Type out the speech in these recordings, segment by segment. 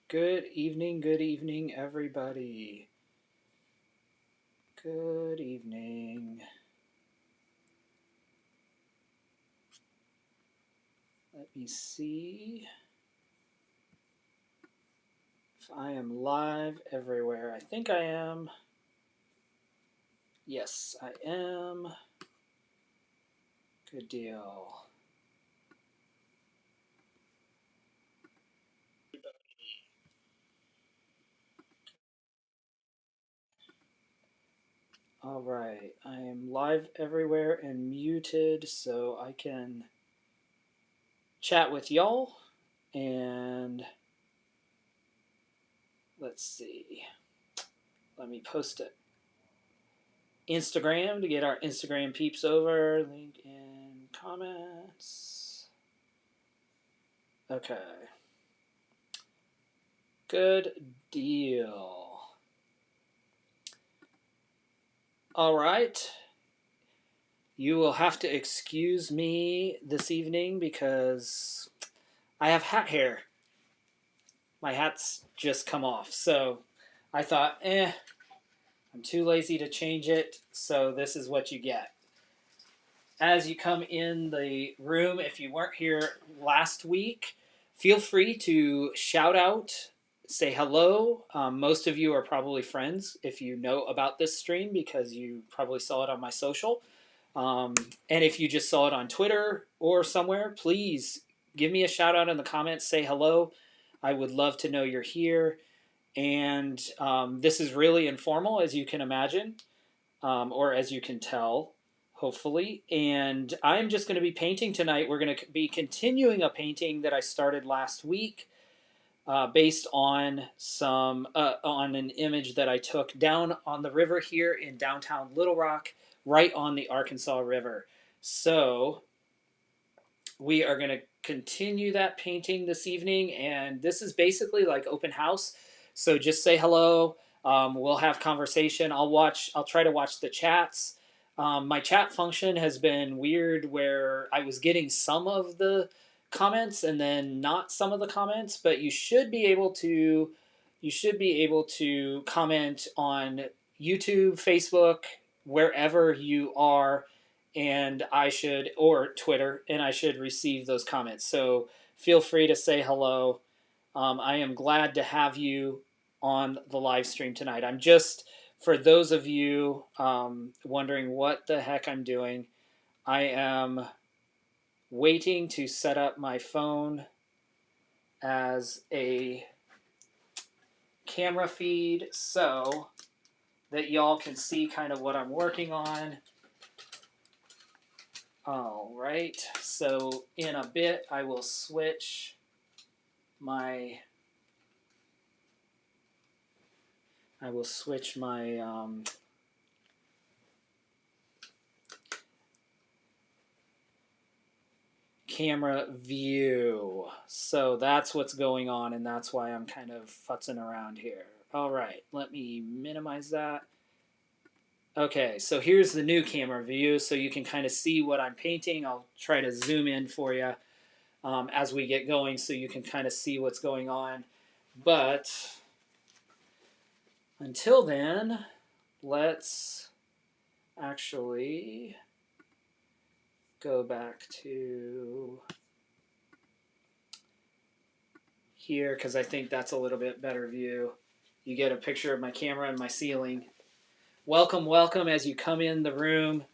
Good evening, everybody. Good evening. Let me see if I am live everywhere. I think I am. Yes, I am. Good deal. All right, I am live everywhere and muted so I can chat with y'all. And let's see. Let me post it. Instagram to get our Instagram peeps over. Link in comments. Okay. Good deal. All right. You will have to excuse me this evening because I have hat hair. My hat's just come off. So I thought, I'm too lazy to change it. So this is what you get. As you come in the room, if you weren't here last week, feel free to shout out, say hello. Most of you are probably friends if you know about this stream because you probably saw it on my social. And if you just saw it on Twitter or somewhere, please give me a shout out in the comments, say hello. I would love to know you're here. And this is really informal, as you can imagine, or as you can tell, hopefully. And I'm just going to be painting tonight. We're going to be continuing a painting that I started last week, based on on an image that I took down on the river here in downtown Little Rock, right on the Arkansas River. So we are going to continue that painting this evening, and this is basically like open house. So just say hello. We'll have conversation. I'll try to watch the chats. My chat function has been weird, where I was getting some of the comments and then not some of the comments, but you should be able to comment on YouTube, Facebook, wherever you are, and or Twitter, and I should receive those comments. So feel free to say hello. I am glad to have you on the live stream tonight. I'm just, for those of you wondering what the heck I'm doing, I am waiting to set up my phone as a camera feed so that y'all can see kind of what I'm working on. All right, so in a bit I will switch my camera view. So that's what's going on, and that's why I'm kind of futzing around here. All right, let me minimize that. Okay, so here's the new camera view, so you can kind of see what I'm painting. I'll try to zoom in for you as we get going so you can kind of see what's going on. But until then, let's actually go back to here because I think that's a little bit better view. You get a picture of my camera and my ceiling. Welcome, welcome as you come in the room.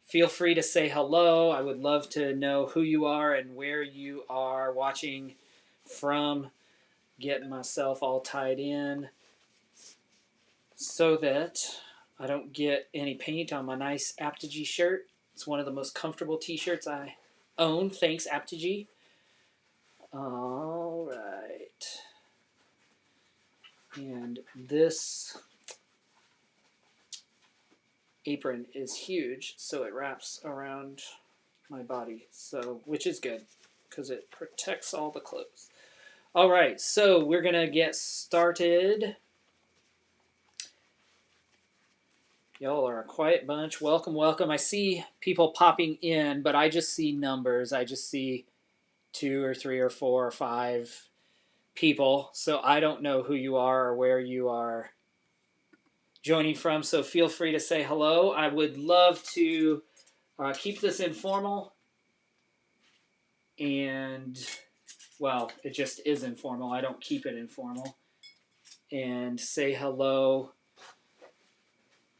Feel free to say hello. I would love to know who you are and where you are watching from. Getting myself all tied in so that I don't get any paint on my nice Apogee shirt. It's one of the most comfortable t-shirts I own. Thanks, Apogee. All right. And this apron is huge, so it wraps around my body, so which is good because it protects all the clothes. All right, so we're gonna get started. Y'all are a quiet bunch. Welcome, welcome. I see people popping in, but I just see numbers. I just see 2 or 3 or 4 or 5. people, so I don't know who you are or where you are joining from, so feel free to say hello. I would love to keep this informal, and, well, it just is informal. I don't keep it informal. And say hello,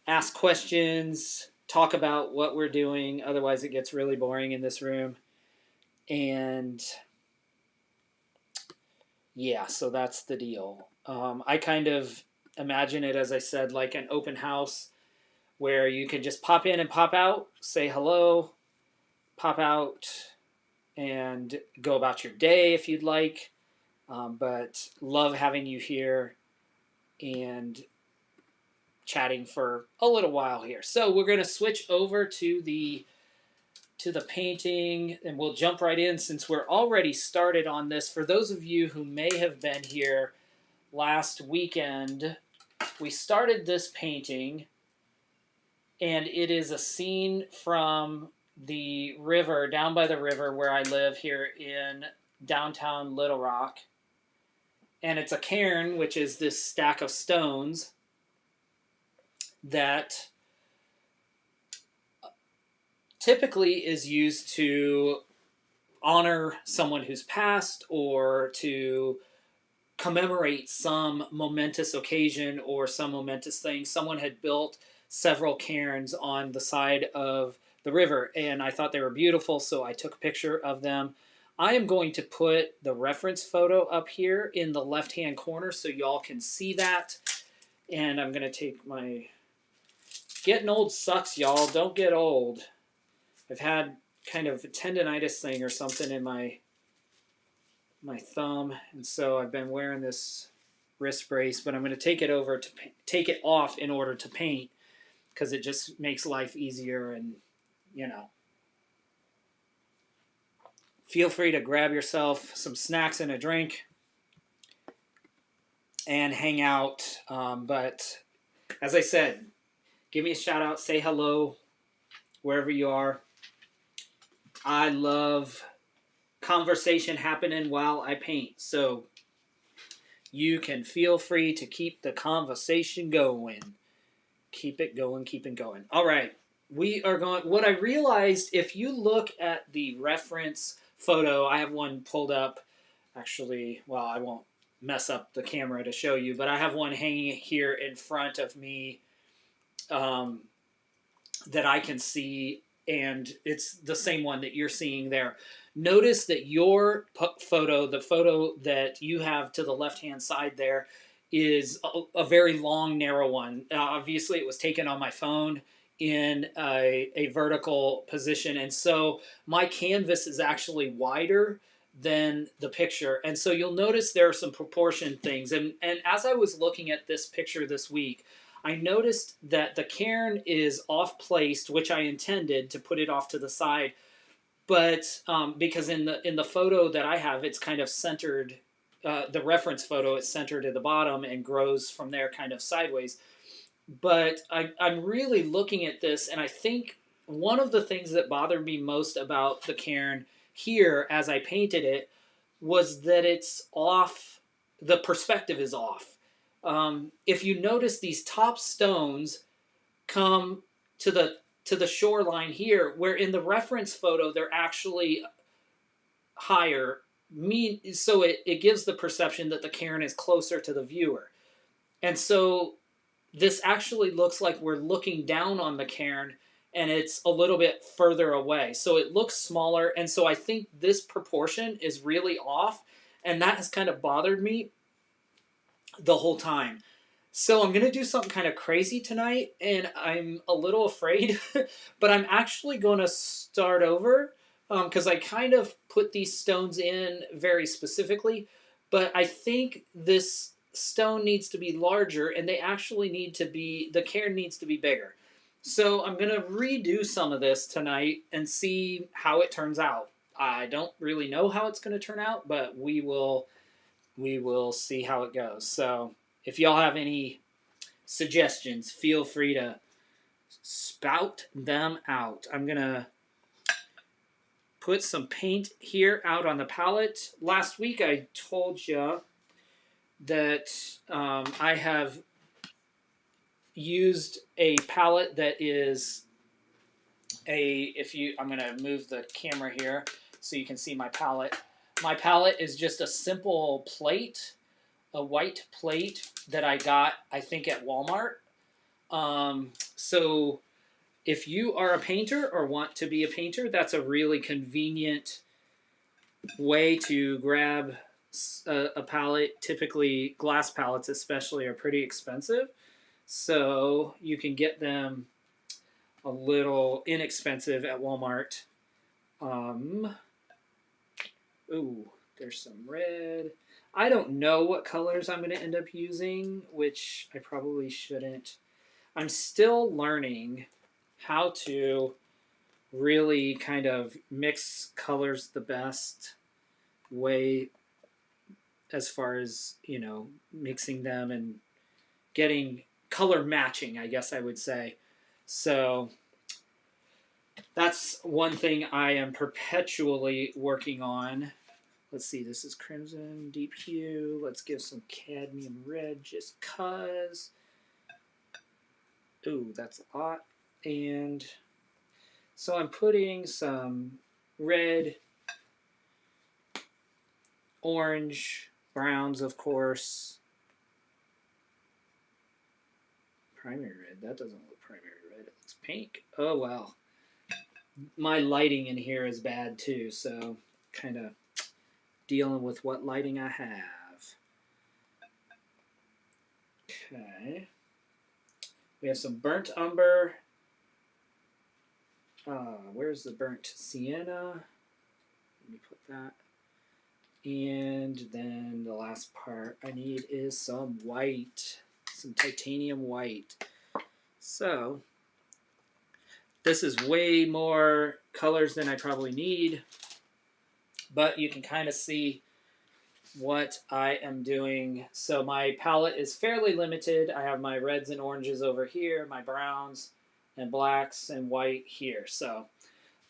ask questions, talk about what we're doing. Otherwise, it gets really boring in this room. And yeah, so that's the deal. I kind of imagine it, as I said, like an open house where you can just pop in and pop out, say hello, pop out, and go about your day if you'd like. But love having you here and chatting for a little while here. So we're going to switch over to the painting, and we'll jump right in since we're already started on this. For those of you who may have been here last weekend, we started this painting, and it is a scene from the river, down by the river where I live here in downtown Little Rock. And it's a cairn, which is this stack of stones that typically is used to honor someone who's passed or to commemorate some momentous occasion or some momentous thing. Someone had built several cairns on the side of the river, and I thought they were beautiful, so I took a picture of them. I am going to put the reference photo up here in the left-hand corner so y'all can see that. And I'm going to take my... Getting old sucks, y'all. Don't get old. I've had kind of a tendonitis thing or something in my thumb, and so I've been wearing this wrist brace, but I'm going to take it off in order to paint, because it just makes life easier. And feel free to grab yourself some snacks and a drink and hang out. But as I said, give me a shout out, say hello wherever you are. I love conversation happening while I paint, so you can feel free to keep the conversation going. Keep it going, keep it going. All right, we are going... What I realized, if you look at the reference photo, I have one pulled up. Actually, well, I won't mess up the camera to show you, but I have one hanging here in front of me that I can see, and it's the same one that you're seeing there. Notice that your photo, the photo that you have to the left-hand side there, is a very long, narrow one. Obviously, it was taken on my phone in a vertical position, and so my canvas is actually wider than the picture. And so you'll notice there are some proportion things. And as I was looking at this picture this week, I noticed that the cairn is off-placed, which I intended to put it off to the side, but because in the photo that I have, it's kind of centered. The reference photo is centered at the bottom and grows from there kind of sideways. But I'm really looking at this, and I think one of the things that bothered me most about the cairn here as I painted it was that it's off. The perspective is off. If you notice, these top stones come to the shoreline here, where in the reference photo they're actually higher. So it gives the perception that the cairn is closer to the viewer. And so this actually looks like we're looking down on the cairn, and it's a little bit further away. So it looks smaller, and so I think this proportion is really off, and that has kind of bothered me the whole time. So I'm going to do something kind of crazy tonight, and I'm a little afraid, but I'm actually going to start over because I kind of put these stones in very specifically, but I think this stone needs to be larger, and they actually need to be... the cairn needs to be bigger. So I'm going to redo some of this tonight and see how it turns out. I don't really know how it's going to turn out, but we will see how it goes. So if y'all have any suggestions, feel free to spout them out. I'm going to put some paint here out on the palette. Last week I told you that I have used a palette that is I'm going to move the camera here so you can see my palette. My palette is just a simple plate, a white plate that I got, I think, at Walmart. So if you are a painter or want to be a painter, that's a really convenient way to grab a palette. Typically, glass palettes especially are pretty expensive. So you can get them a little inexpensive at Walmart. Ooh, there's some red. I don't know what colors I'm going to end up using, which I probably shouldn't. I'm still learning how to really kind of mix colors the best way, as far as, you know, mixing them and getting color matching, I guess I would say. So that's one thing I am perpetually working on. Let's see, this is crimson, deep hue. Let's give some cadmium red just cuz. Ooh, that's a lot. And so I'm putting some red, orange, browns, of course. Primary red, that doesn't look primary red, it looks pink. Oh, well. My lighting in here is bad too, so kind of dealing with what lighting I have. Okay. We have some burnt umber. Where's the burnt sienna? Let me put that. And then the last part I need is some white, some titanium white. So this is way more colors than I probably need, but you can kind of see what I am doing. So my palette is fairly limited. I have my reds and oranges over here, my browns and blacks and white here. So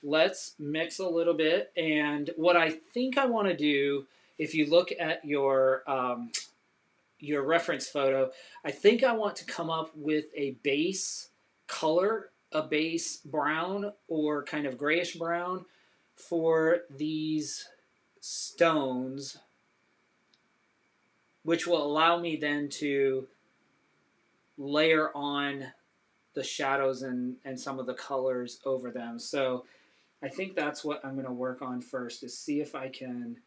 let's mix a little bit. And what I think I want to do, if you look at your reference photo, I think I want to come up with a base color, a base brown or kind of grayish brown for these stones, which will allow me then to layer on the shadows and some of the colors over them. So I think that's what I'm going to work on first, is see if I can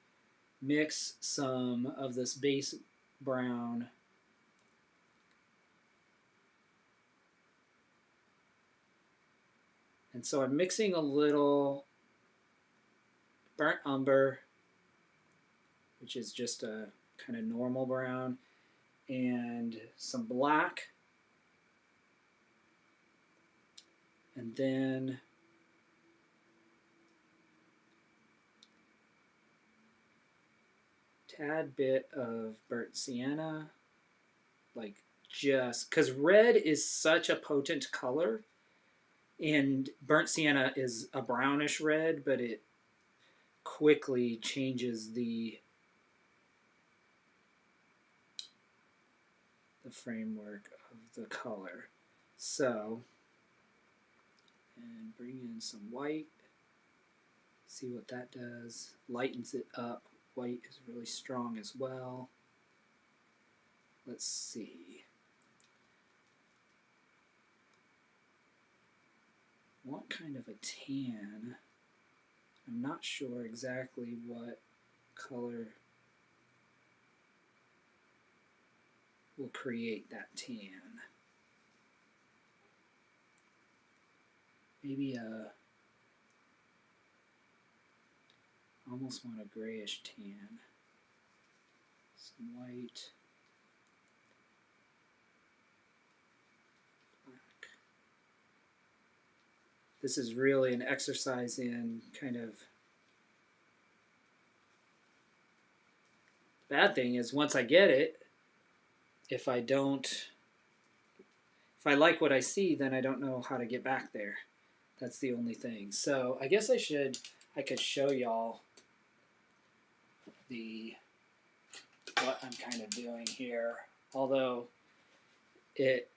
mix some of this base brown and so I'm mixing a little burnt umber, which is just a kind of normal brown, and some black, and then tad bit of burnt sienna, like just because red is such a potent color, and burnt sienna is a brownish red, but it quickly changes the framework of the color. So, and bring in some white, see what that does, lightens it up. White is really strong as well. Let's see. What kind of a tan? I'm not sure exactly what color will create that tan. Maybe almost want a grayish tan. Some white. Black. This is really an exercise in kind of, bad thing is once I get it, if I like what I see, then I don't know how to get back there. That's the only thing. So I guess I could show y'all the what I'm kind of doing here. Although it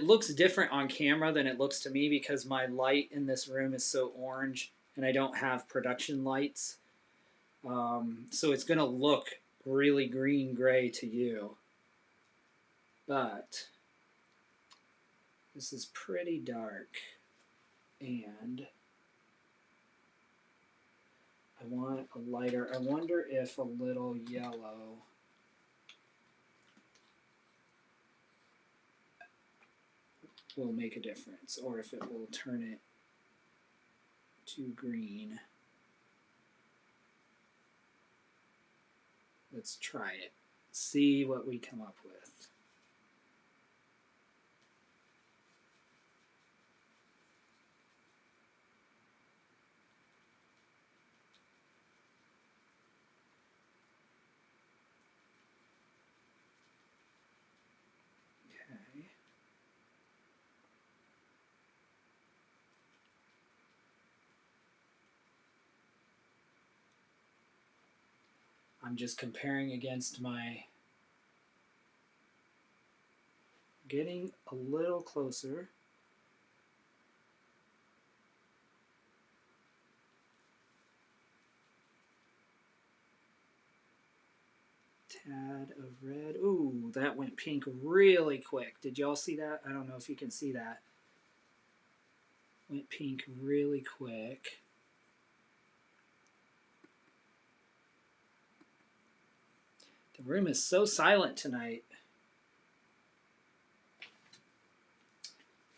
looks different on camera than it looks to me because my light in this room is so orange and I don't have production lights. So it's going to look really green-gray to you. But this is pretty dark. And I want a lighter. I wonder if a little yellow will make a difference, or if it will turn it to green. Let's try it. See what we come up with. Okay. I'm just comparing against my, getting a little closer. Tad of red. Ooh, that went pink really quick. Did y'all see that? I don't know if you can see that. Went pink really quick. The room is so silent tonight.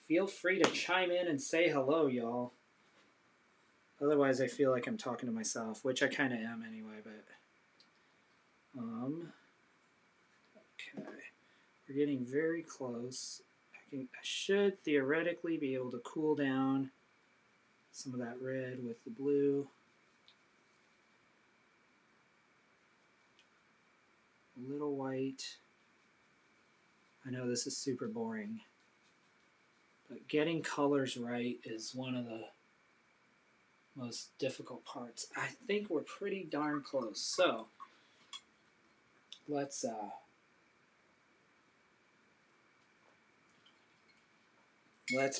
Feel free to chime in and say hello, y'all. Otherwise, I feel like I'm talking to myself, which I kind of am anyway, but... Okay. We're getting very close. I should theoretically be able to cool down some of that red with the blue. A little white. I know this is super boring, but getting colors right is one of the most difficult parts. I think we're pretty darn close. So let's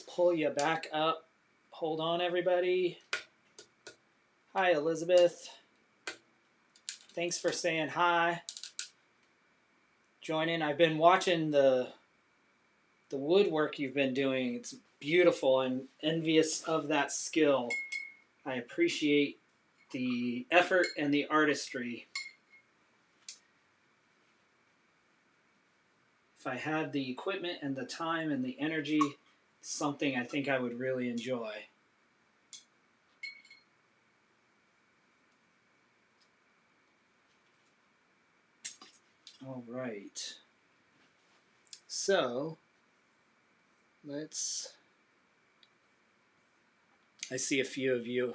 pull you back up. Hold on, everybody. Hi, Elizabeth. Thanks for saying hi. Join in. I've been watching the woodwork you've been doing. It's beautiful. I'm envious of that skill. I appreciate the effort and the artistry. If I had the equipment and the time and the energy, it's something I think I would really enjoy. All right. So, I see a few of you, a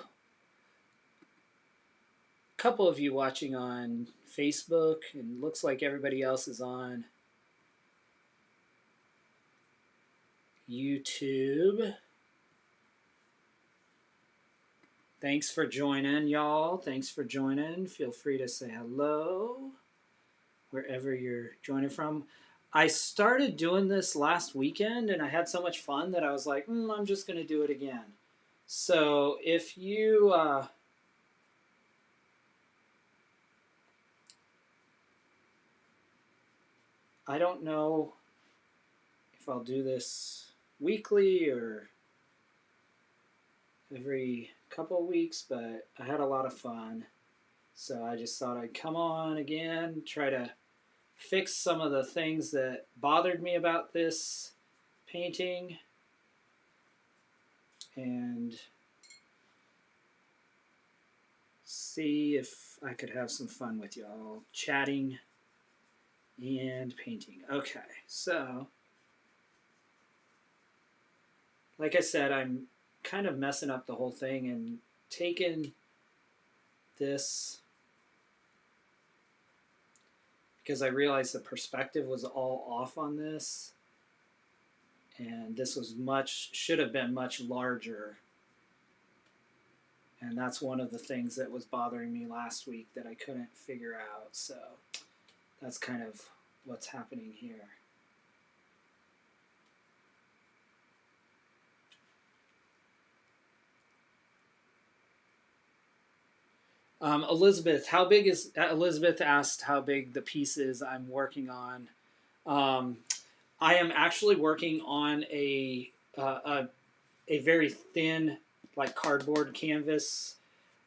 couple of you watching on Facebook, and looks like everybody else is on YouTube. Thanks for joining, y'all. Thanks for joining. Feel free to say hello wherever you're joining from. I started doing this last weekend, and I had so much fun that I was like, I'm just going to do it again. So if you... I don't know if I'll do this weekly or every couple of weeks, but I had a lot of fun. So I just thought I'd come on again, try to fix some of the things that bothered me about this painting, and see if I could have some fun with y'all chatting and painting. Okay, so like I said, I'm kind of messing up the whole thing and taking this because I realized the perspective was all off on this, and this was should have been much larger, and that's one of the things that was bothering me last week that I couldn't figure out. So that's kind of what's happening here. Elizabeth, how big is Elizabeth asked how big the piece is I'm working on. Um, I am actually working on a very thin, like cardboard canvas,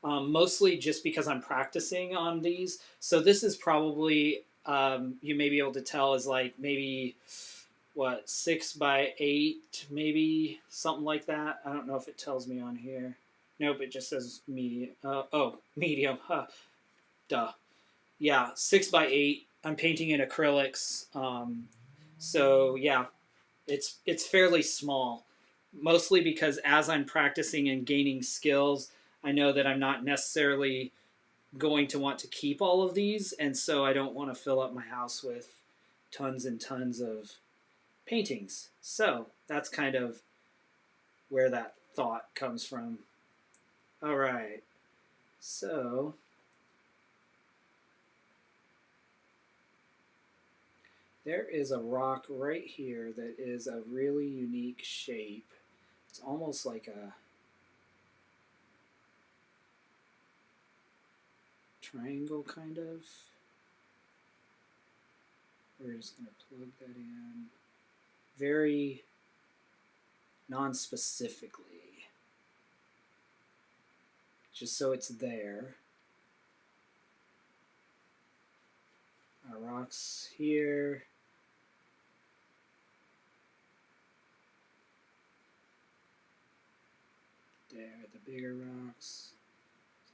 mostly just because I'm practicing on these. So this is probably you may be able to tell is like maybe what 6 by 8, maybe something like that. I don't know if it tells me on here. Nope, it just says medium. Oh, medium. Huh. Duh. Yeah, 6 by 8. I'm painting in acrylics. So yeah, it's fairly small, mostly because as I'm practicing and gaining skills, I know that I'm not necessarily going to want to keep all of these, and so I don't want to fill up my house with tons and tons of paintings. So that's kind of where that thought comes from. All right, so there is a rock right here that is a really unique shape. It's almost like a triangle, kind of. We're just going to plug that in very non-specifically, just so it's there. Our rocks here. There, the bigger rocks.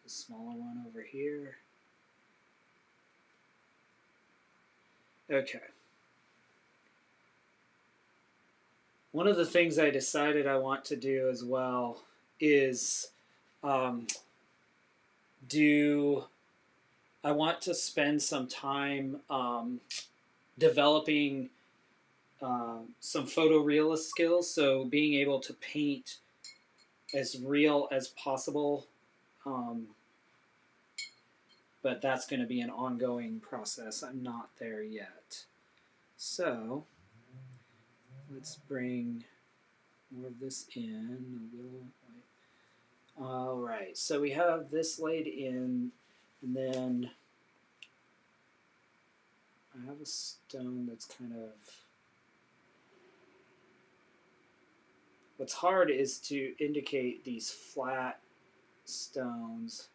The smaller one over here. Okay. One of the things I decided I want to do as well is I want to spend some time developing some photorealist skills. So being able to paint as real as possible. But that's going to be an ongoing process. I'm not there yet. So let's bring more of this in a little. All right, so we have this laid in, and then I have a stone that's kind of. What's hard is to indicate these flat stones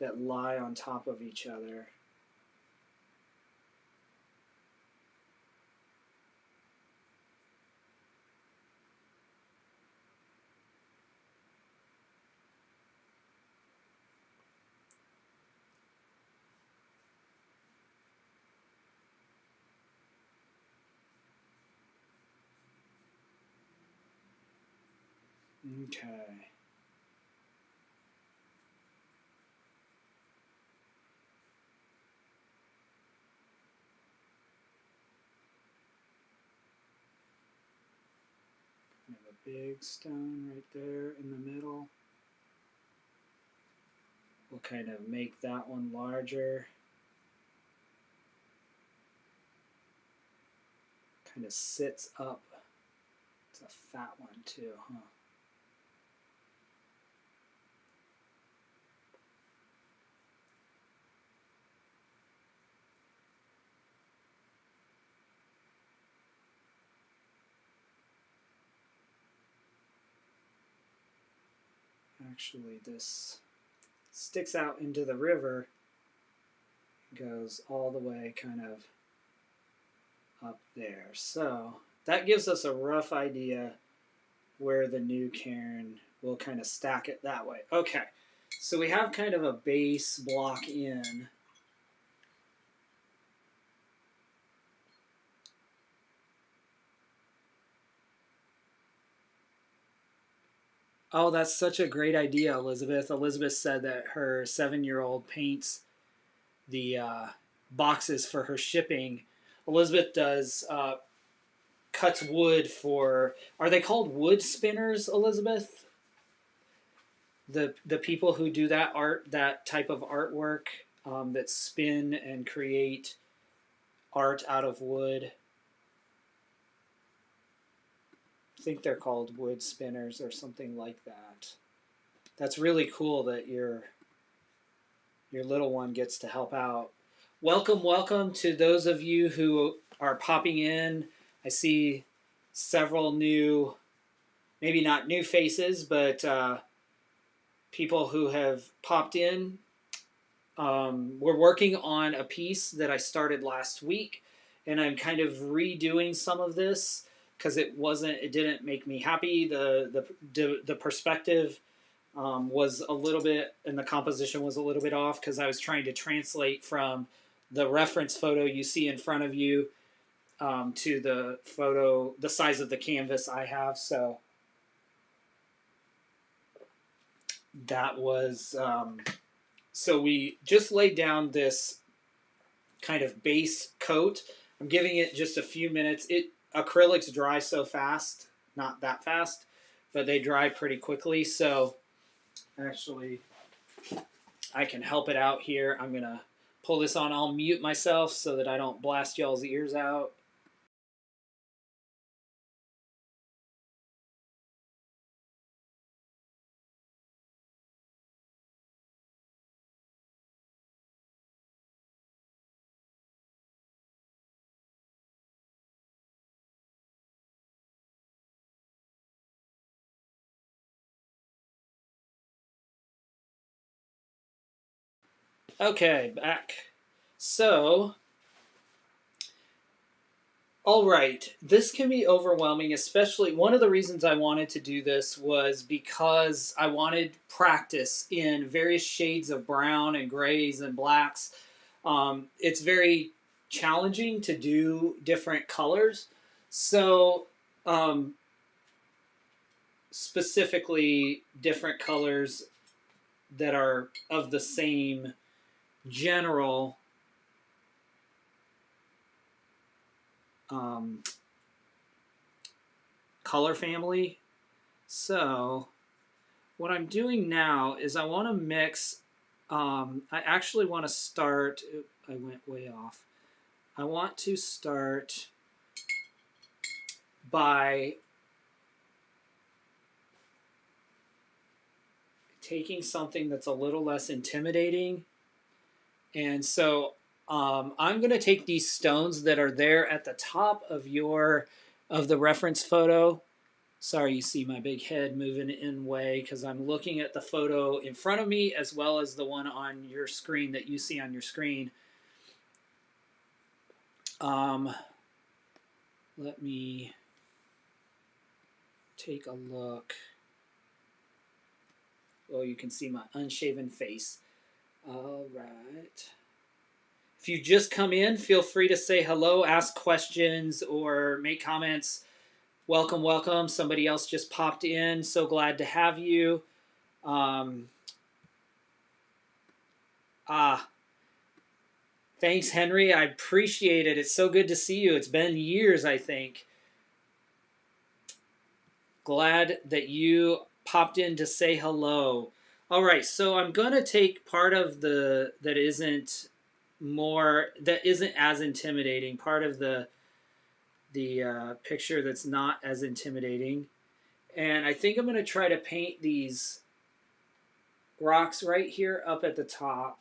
that lie on top of each other. Okay. We have a big stone right there in the middle. We'll kind of make that one larger. Kind of sits up. It's a fat one too, huh? Actually, this sticks out into the river, goes all the way kind of up there. So that gives us a rough idea where the new cairn will kind of stack it that way. Okay, so we have kind of a base block in. Oh, that's such a great idea, Elizabeth. Elizabeth said that her 7-year-old paints the boxes for her shipping. Elizabeth does cuts wood for. Are they called wood spinners, Elizabeth? The people who do that type of artwork. that spin and create art out of wood. I think they're called wood spinners or something like that. That's really cool that your little one gets to help out. Welcome, welcome to those of you who are popping in. I see several new, maybe not new faces, but people who have popped in. We're working on a piece that I started last week, and I'm kind of redoing some of this because it didn't make me happy. The perspective was a little bit, and the composition was a little bit off because I was trying to translate from the reference photo you see in front of you to the photo, the size of the canvas I have. So that was, so we just laid down this kind of base coat. I'm giving it just a few minutes. Acrylics dry so fast, not that fast, but they dry pretty quickly. So actually, I can help it out here. I'm gonna pull this on. I'll mute myself so that I don't blast y'all's ears out. Okay, back. So, all right, this can be overwhelming, especially one of the reasons I wanted to do this was because I wanted practice in various shades of brown and grays and blacks. It's very challenging to do different colors. So, specifically, different colors that are of the same general color family. So what I'm doing now is I want to mix, I actually want to start, I went way off. I want to start by taking something that's a little less intimidating. And so I'm going to take these stones that are there at the top of the reference photo. Sorry, you see my big head moving in way because I'm looking at the photo in front of me as well as the one on your screen that you see on your screen. Let me take a look. Oh, you can see my unshaven face. All right. If you just come in, feel free to say hello, ask questions, or make comments. Welcome, welcome. Somebody else just popped in. So glad to have you. Thanks, Henry. I appreciate it. It's so good to see you. It's been years, I think. Glad that you popped in to say hello. All right, so I'm going to take part of that isn't as intimidating, part of the picture that's not as intimidating. And I think I'm going to try to paint these rocks right here up at the top.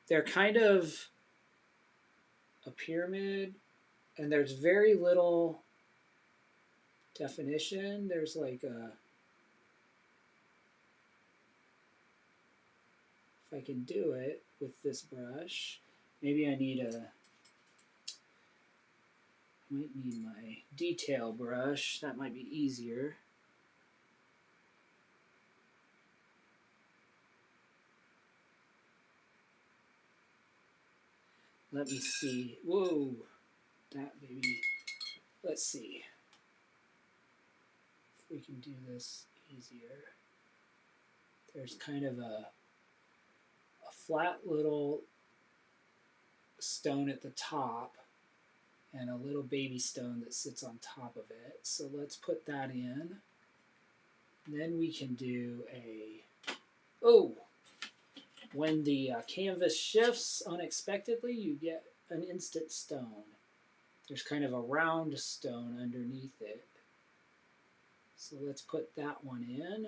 They're kind of a pyramid, and there's very little definition. There's like a, if I can do it with this brush, maybe I might need my detail brush. That might be easier. Let me see. Whoa, that maybe. Let's see if we can do this easier. There's kind of a flat little stone at the top and a little baby stone that sits on top of it. So let's put that in. Then we can do Oh, when the canvas shifts unexpectedly, you get an instant stone. There's kind of a round stone underneath it. So let's put that one in.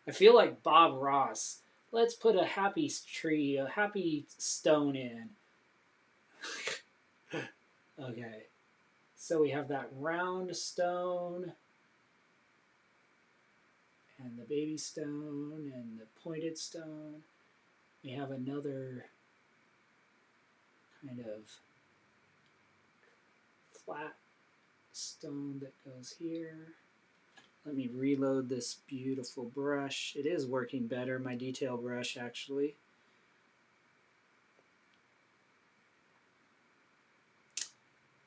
I feel like Bob Ross. Let's put a happy tree, a happy stone in. Okay. So we have that round stone and the baby stone and the pointed stone. We have another kind of flat stone that goes here. Let me reload this beautiful brush. It is working better, my detail brush actually.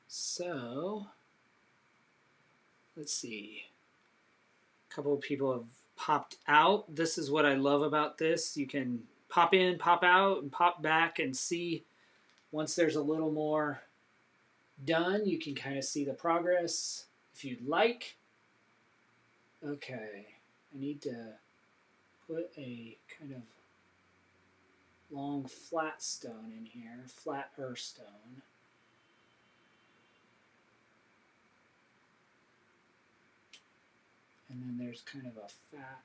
So, let's see. A couple of people have popped out. This is what I love about this. You can pop in, pop out, and pop back and see once there's a little more done. You can kind of see the progress if you'd like. Okay, I need to put a kind of long flat stone in here, flat earth stone. And then there's kind of a fat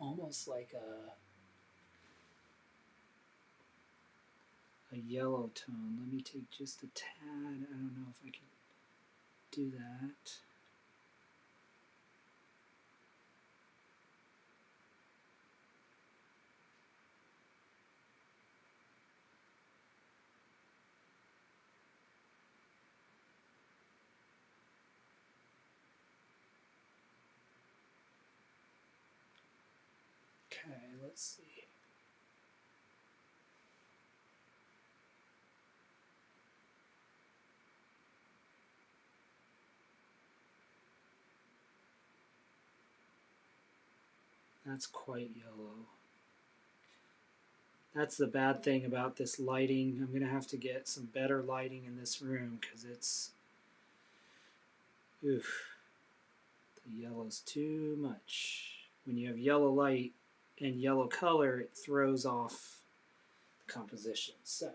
almost like a yellow tone. Let me take just a tad. I don't know if I can do that. Okay, let's see. That's quite yellow. That's the bad thing about this lighting. I'm going to have to get some better lighting in this room because it's, oof, the yellow's too much. When you have yellow light and yellow color, it throws off the composition. So,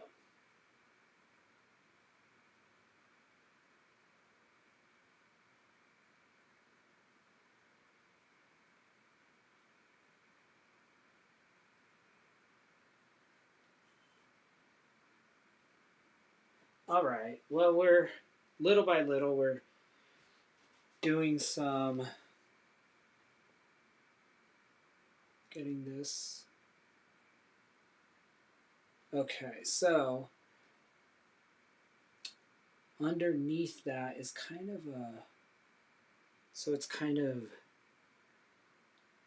all right. Well, we're little by little, we're doing some getting this. Okay, so underneath that is kind of a, so it's kind of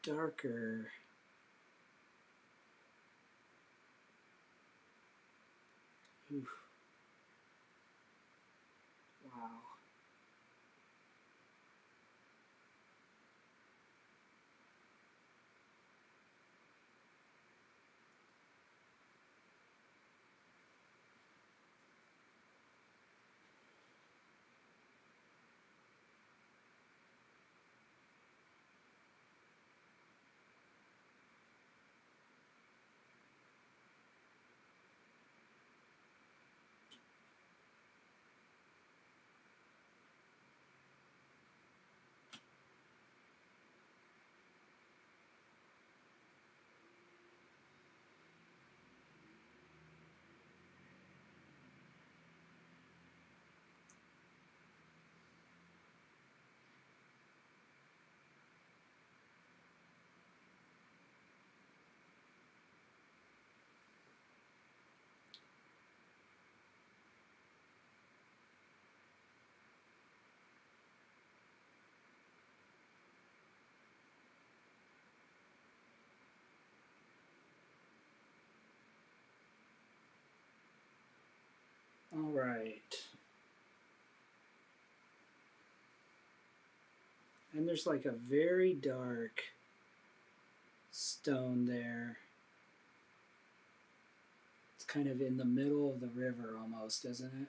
darker. Oof. Wow. All right. And there's like a very dark stone there. kind of in the middle of the river almost, isn't it?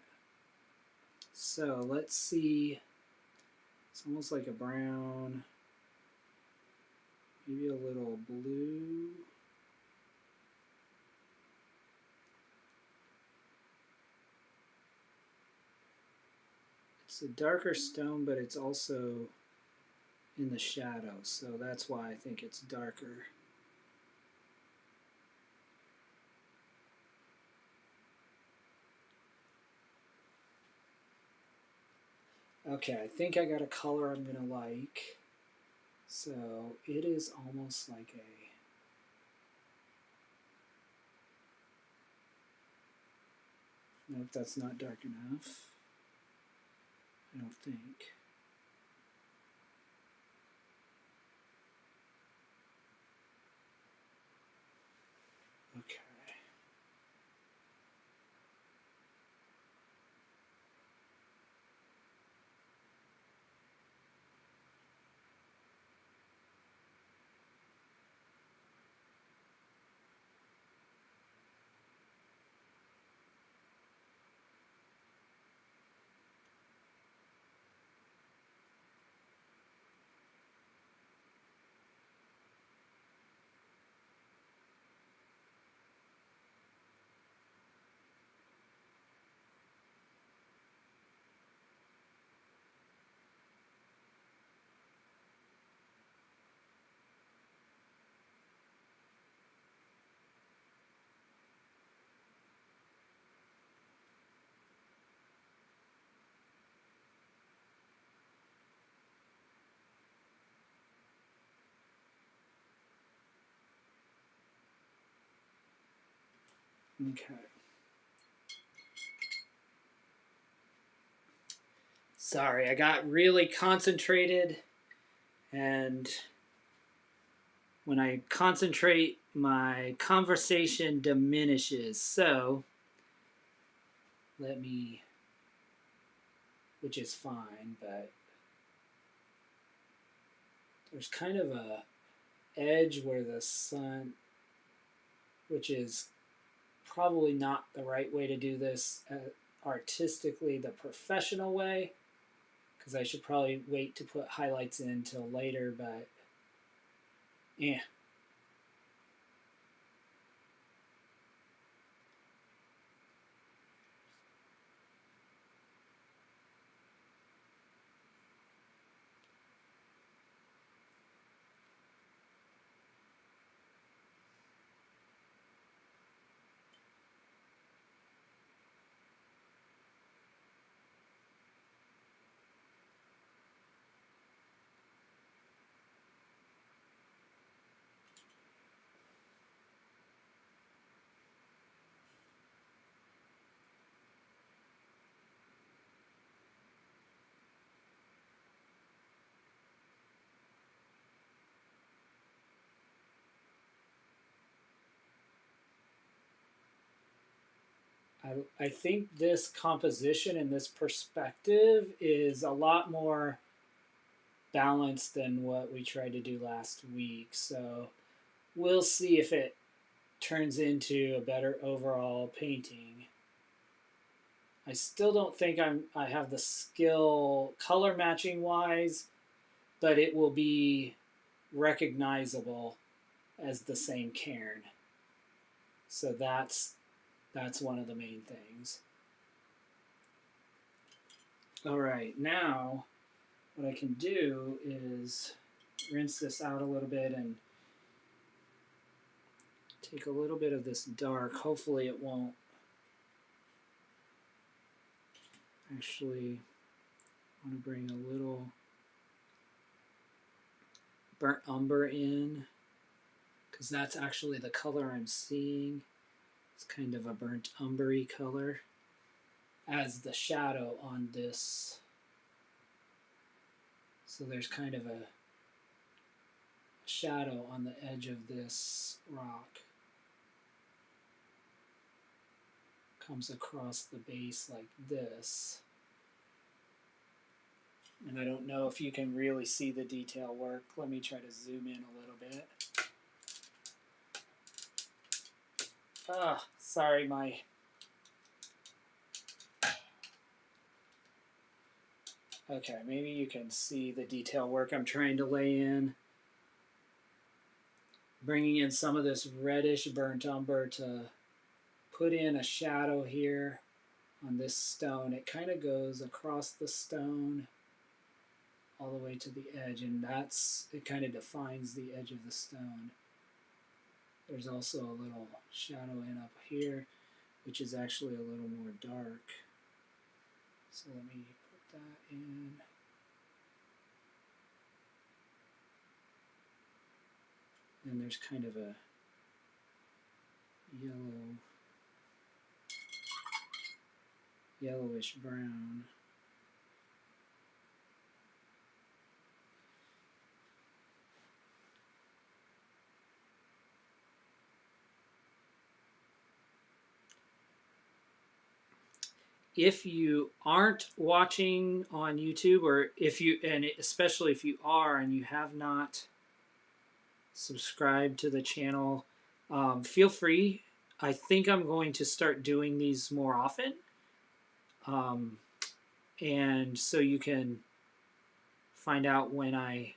So let's see. It's almost like a brown, maybe a little blue. It's a darker stone, but it's also in the shadow, so that's why I think it's darker. Okay, I think I got a color I'm gonna like. So it is almost like a, nope, that's not dark enough. I don't think. Okay. Okay. Sorry, I got really concentrated, and when I concentrate, my conversation diminishes. So let me, which is fine, but there's kind of a edge where the sun, which is probably not the right way to do this artistically, the professional way, because I should probably wait to put highlights in until later, but yeah. I think this composition and this perspective is a lot more balanced than what we tried to do last week. So we'll see if it turns into a better overall painting. I still don't think I have the skill color matching wise, but it will be recognizable as the same cairn. So that's one of the main things. All right, now what I can do is rinse this out a little bit and take a little bit of this dark. Hopefully it won't actually. I want to bring a little burnt umber in, because that's actually the color I'm seeing. It's kind of a burnt umbery color as the shadow on this. So there's kind of a shadow on the edge of this rock. Comes across the base like this. And I don't know if you can really see the detail work. Let me try to zoom in a little bit. Sorry, my... Okay, maybe you can see the detail work I'm trying to lay in. Bringing in some of this reddish burnt umber to put in a shadow here on this stone. It kind of goes across the stone all the way to the edge, and it kind of defines the edge of the stone. There's also a little shadow in up here, which is actually a little more dark. So let me put that in. And there's kind of a yellowish brown. If you aren't watching on YouTube, or especially if you are and you have not subscribed to the channel, feel free. I think I'm going to start doing these more often. And so you can find out when I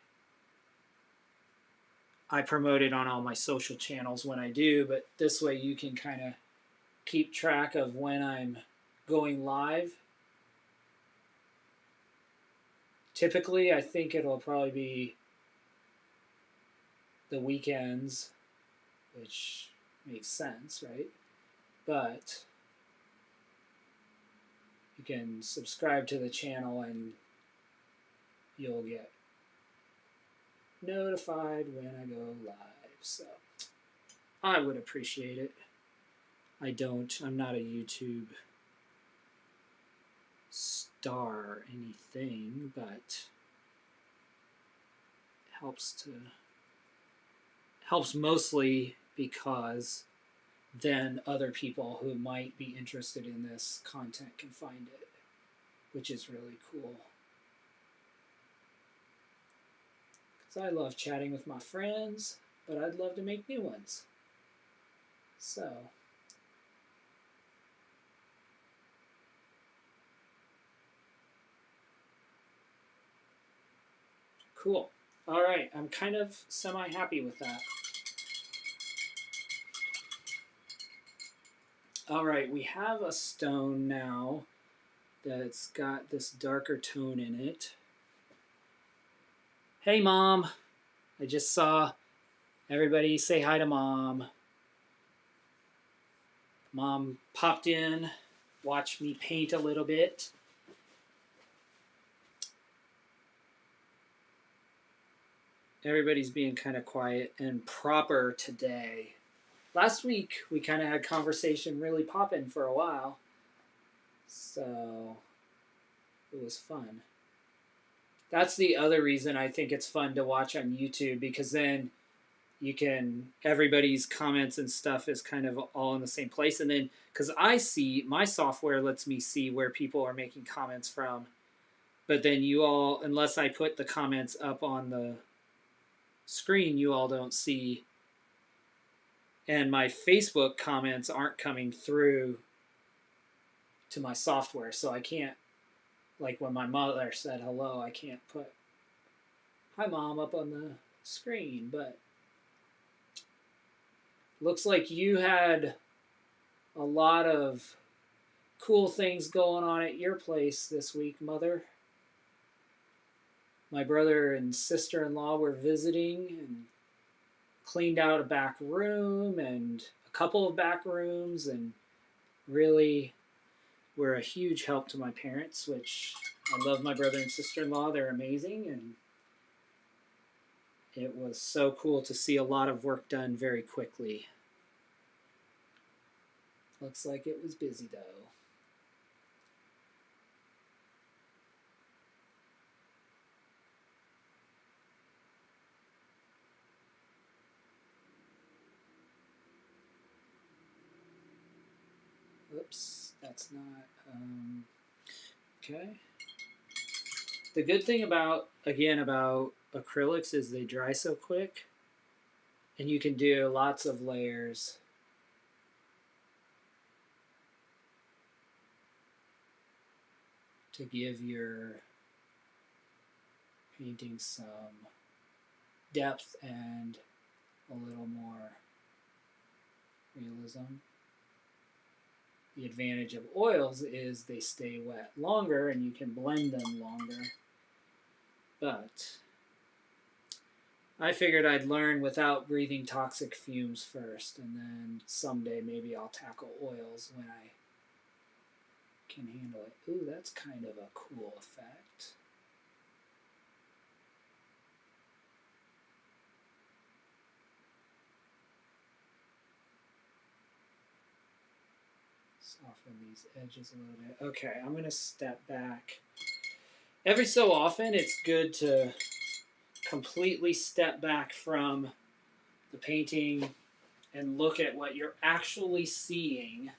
promote it on all my social channels when I do, but this way you can kind of keep track of when I'm going live. Typically, I think it'll probably be the weekends, which makes sense, right? But you can subscribe to the channel and you'll get notified when I go live. So I would appreciate it. I'm not a YouTube star or anything, but it helps mostly because then other people who might be interested in this content can find it, which is really cool. Because I love chatting with my friends, but I'd love to make new ones. So cool. All right, I'm kind of semi-happy with that. All right, we have a stone now that's got this darker tone in it. Hey, Mom. I just saw everybody say hi to Mom. Mom popped in, watched me paint a little bit. Everybody's being kind of quiet and proper today. Last week, we kind of had conversation really popping for a while. So it was fun. That's the other reason I think it's fun to watch on YouTube, because then everybody's comments and stuff is kind of all in the same place. And then, because my software lets me see where people are making comments from. But then you all, unless I put the comments up on the screen, you all don't see. And my Facebook comments aren't coming through to my software. So I can't, like when my mother said hello, I can't put hi Mom up on the screen. But looks like you had a lot of cool things going on at your place this week, Mother. My brother and sister-in-law were visiting and cleaned out a back room and a couple of back rooms, and really were a huge help to my parents, which I love my brother and sister-in-law. They're amazing, and it was so cool to see a lot of work done very quickly. Looks like it was busy, though. Oops, that's not, okay. The good thing about acrylics is they dry so quick, and you can do lots of layers. to give your painting some depth and a little more realism. The advantage of oils is they stay wet longer and you can blend them longer. But I figured I'd learn without breathing toxic fumes first, and then someday maybe I'll tackle oils when I can handle it. Ooh, that's kind of a cool effect. Soften these edges a little bit. Okay, I'm going to step back. Every so often, it's good to completely step back from the painting and look at what you're actually seeing,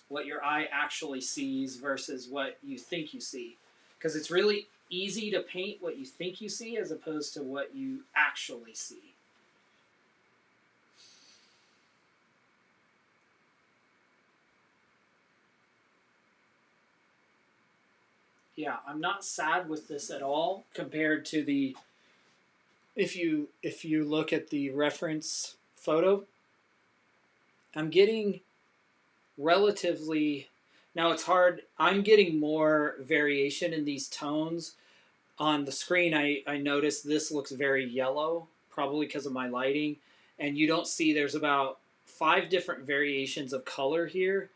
what your eye actually sees versus what you think you see. Because it's really easy to paint what you think you see as opposed to what you actually see. Yeah, I'm not sad with this at all compared to the, if you look at the reference photo, I'm getting relatively, now it's hard, I'm getting more variation in these tones. On the screen, I noticed this looks very yellow, probably because of my lighting, and you don't see, there's about 5 different variations of color here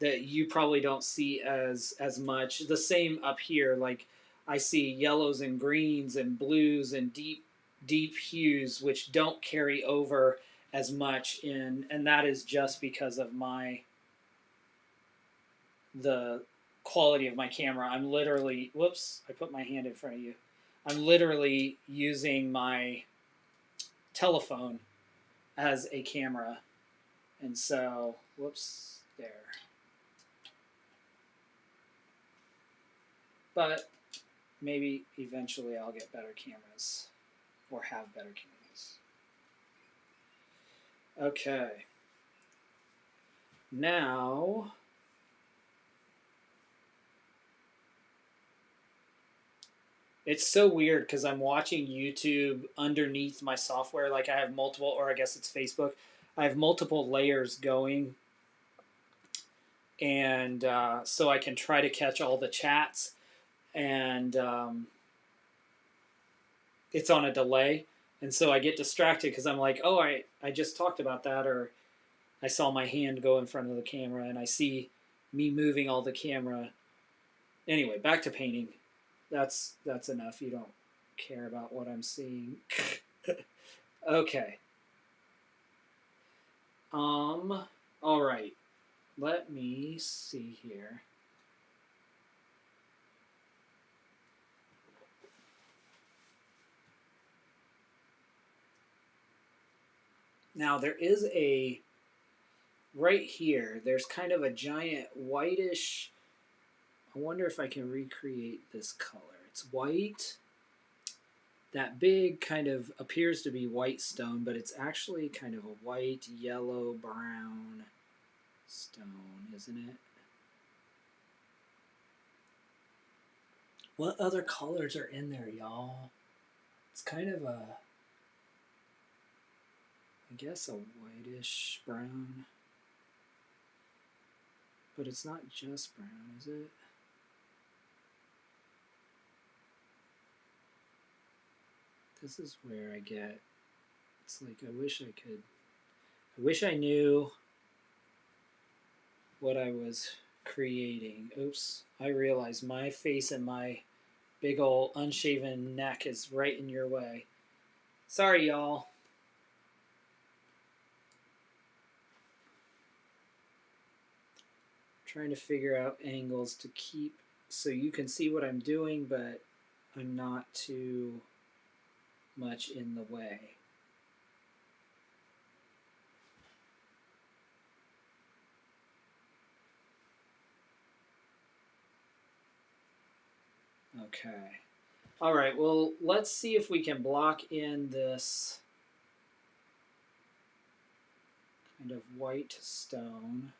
that you probably don't see as much. The same up here, like I see yellows and greens and blues and deep hues, which don't carry over as much in, and that is just because of the quality of my camera. I'm literally, whoops, I put my hand in front of you. I'm literally using my telephone as a camera. And so, whoops, there. But maybe eventually I'll get better cameras or have better cameras. Okay. Now, it's so weird because I'm watching YouTube underneath my software. Like I have multiple, or I guess it's Facebook. I have multiple layers going. And so I can try to catch all the chats. And it's on a delay. And so I get distracted because I'm like, oh, I just talked about that. Or I saw my hand go in front of the camera and I see me moving all the camera. Anyway, back to painting. That's enough. You don't care about what I'm seeing. Okay. All right. Let me see here. Now there is a, right here, there's kind of a giant whitish, I wonder if I can recreate this color. It's white. That big kind of appears to be white stone, but it's actually kind of a white, yellow, brown stone, isn't it? What other colors are in there, y'all? It's kind of a, I guess a whitish brown. But it's not just brown, is it? This is where I get, it's like I wish I knew what I was creating. Oops, I realized my face and my big old unshaven neck is right in your way. Sorry, y'all. Trying to figure out angles to keep so you can see what I'm doing, but I'm not too much in the way. Okay. All right, well, let's see if we can block in this kind of white stone.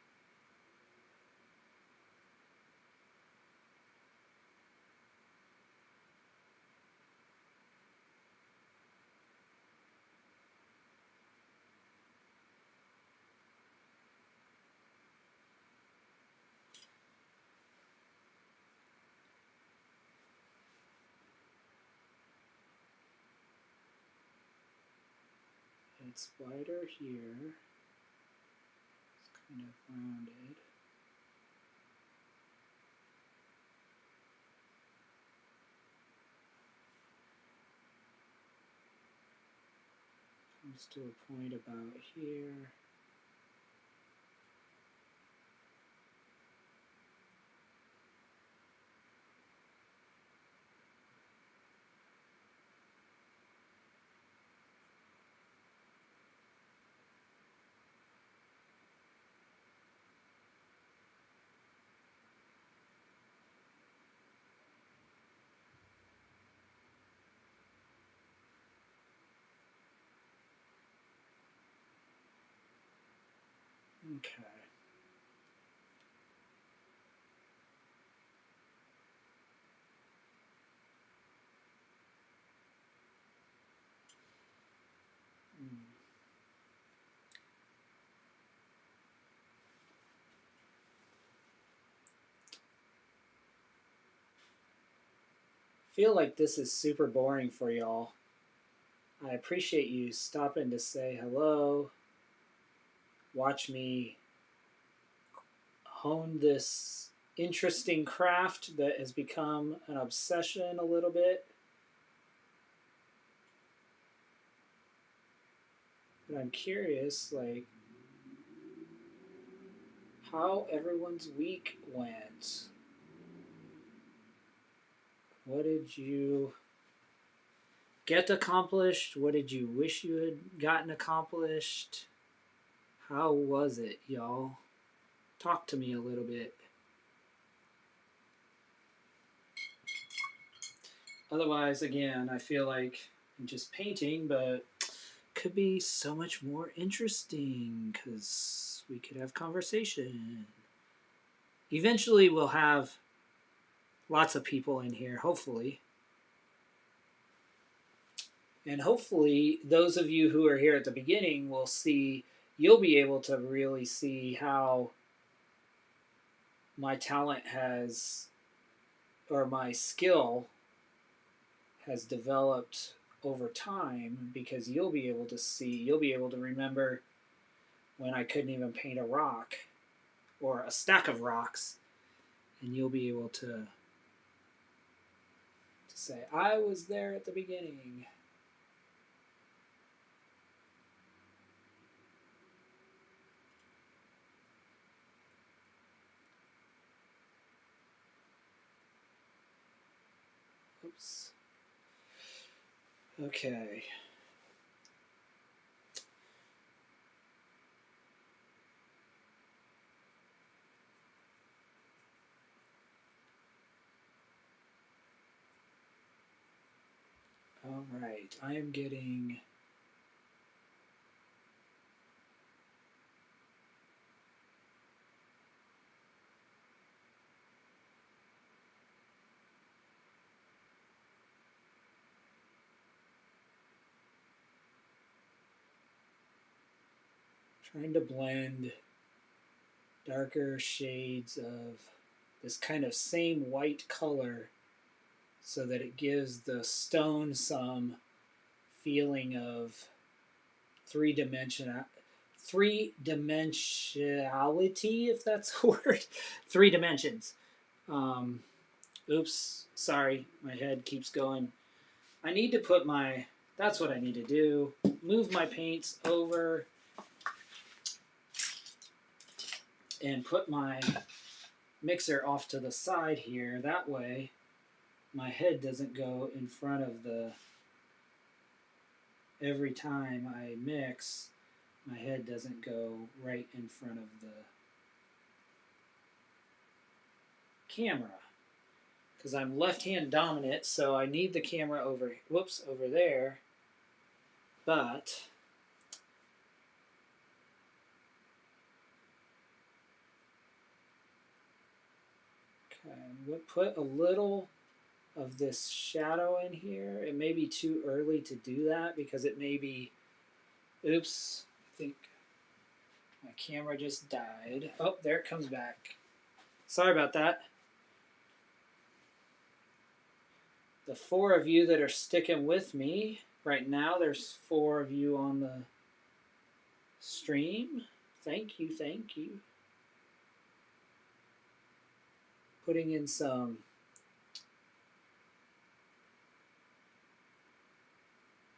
it's wider here. It's kind of rounded. Comes to a point about here. Okay. Feel like this is super boring for y'all. I appreciate you stopping to say hello, watch me hone this interesting craft that has become an obsession a little bit. But I'm curious, like, how everyone's week went. What did you get accomplished? What did you wish you had gotten accomplished? How was it, y'all? Talk to me a little bit. Otherwise, again, I feel like I'm just painting, but could be so much more interesting because we could have conversation. Eventually, we'll have lots of people in here, hopefully. And hopefully, those of you who are here at the beginning will see, you'll be able to really see how my talent has, or my skill has developed over time, because you'll be able to see, you'll be able to remember when I couldn't even paint a rock or a stack of rocks, and you'll be able to say, I was there at the beginning. Oops. Okay. All right. I am getting trying to blend darker shades of this kind of same white color so that it gives the stone some feeling of three-dimensionality, if that's a word. 3 dimensions. Oops, sorry, my head keeps going. I need to put my, that's what I need to do, move my paints over and put my mixer off to the side here. That way my head doesn't go in front of the, every time I mix, my head doesn't go right in front of the camera. Because I'm left-hand dominant, so I need the camera over, whoops, over there. But okay, we'll put a little of this shadow in here. It may be too early to do that because it may be, oops, I think my camera just died. Oh, there it comes back. Sorry about that. The 4 of you that are sticking with me right now, there's 4 of you on the stream. Thank you, thank you. Putting in some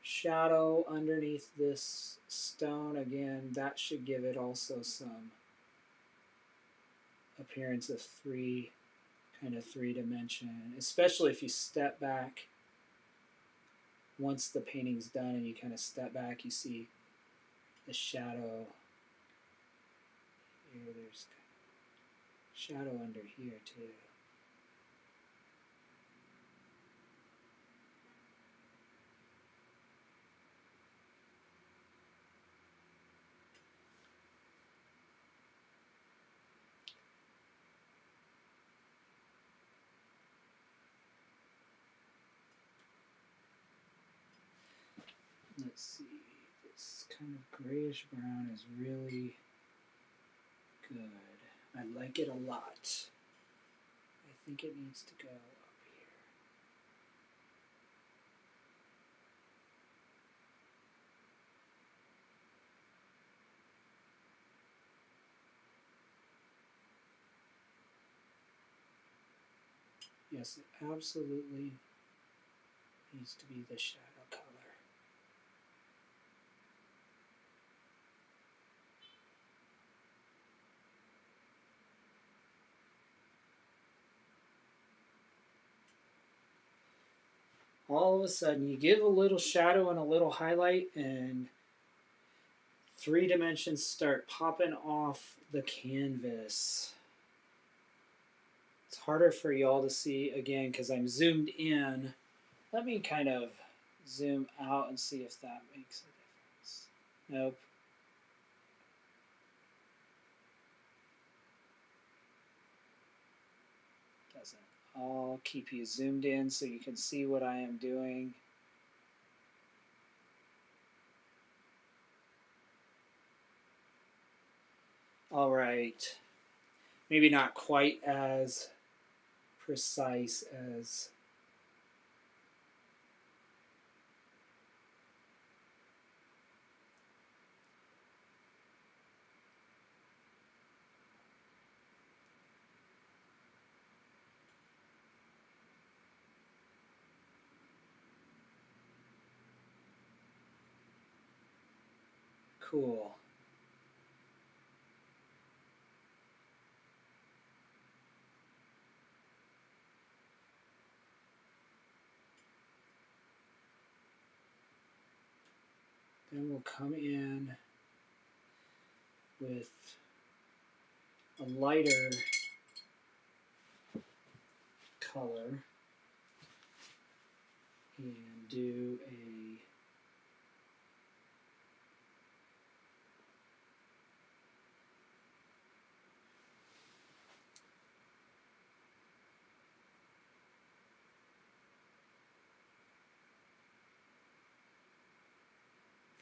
shadow underneath this stone. Again, that should give it also some appearance of kind of three dimension, especially if you step back. Once the painting's done and you kind of step back, you see the shadow. Here, there's shadow under here too. Let's see, this kind of grayish brown is really good. I like it a lot. I think it needs to go up here. Yes, it absolutely needs to be the shadow color. All of a sudden, you give a little shadow and a little highlight, and three dimensions start popping off the canvas. It's harder for y'all to see, again, because I'm zoomed in. Let me kind of zoom out and see if that makes a difference. Nope. Doesn't. I'll keep you zoomed in so you can see what I am doing. All right. Maybe not quite as precise as cool. Then we'll come in with a lighter color and do a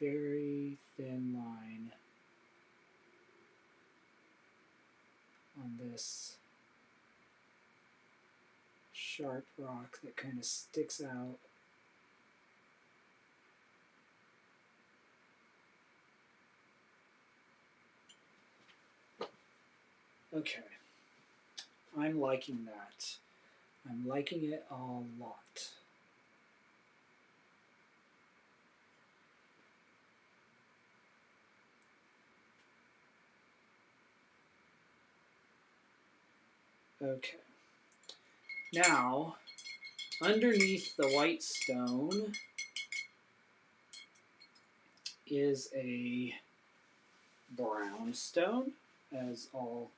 very thin line on this sharp rock that kind of sticks out. Okay, I'm liking that. I'm liking it a lot. Okay. Now, underneath the white stone is a brown stone, as all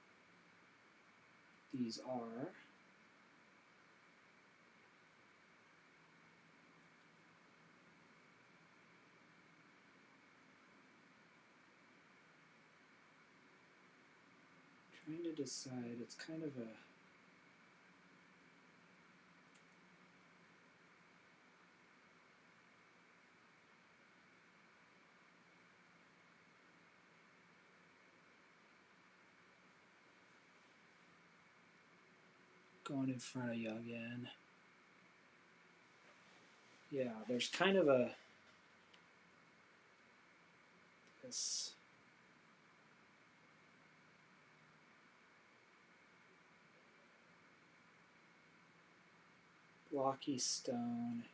these are. Trying to decide, it's kind of a going in front of you again. Yeah, there's kind of a this blocky stone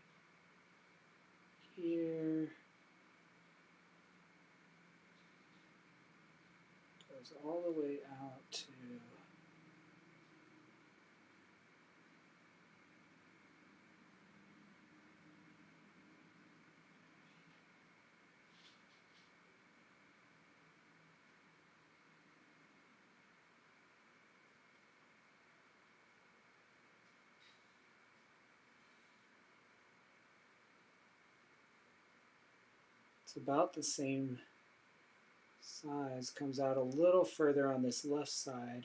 here. Goes all the way out to it's about the same size, comes out a little further on this left side.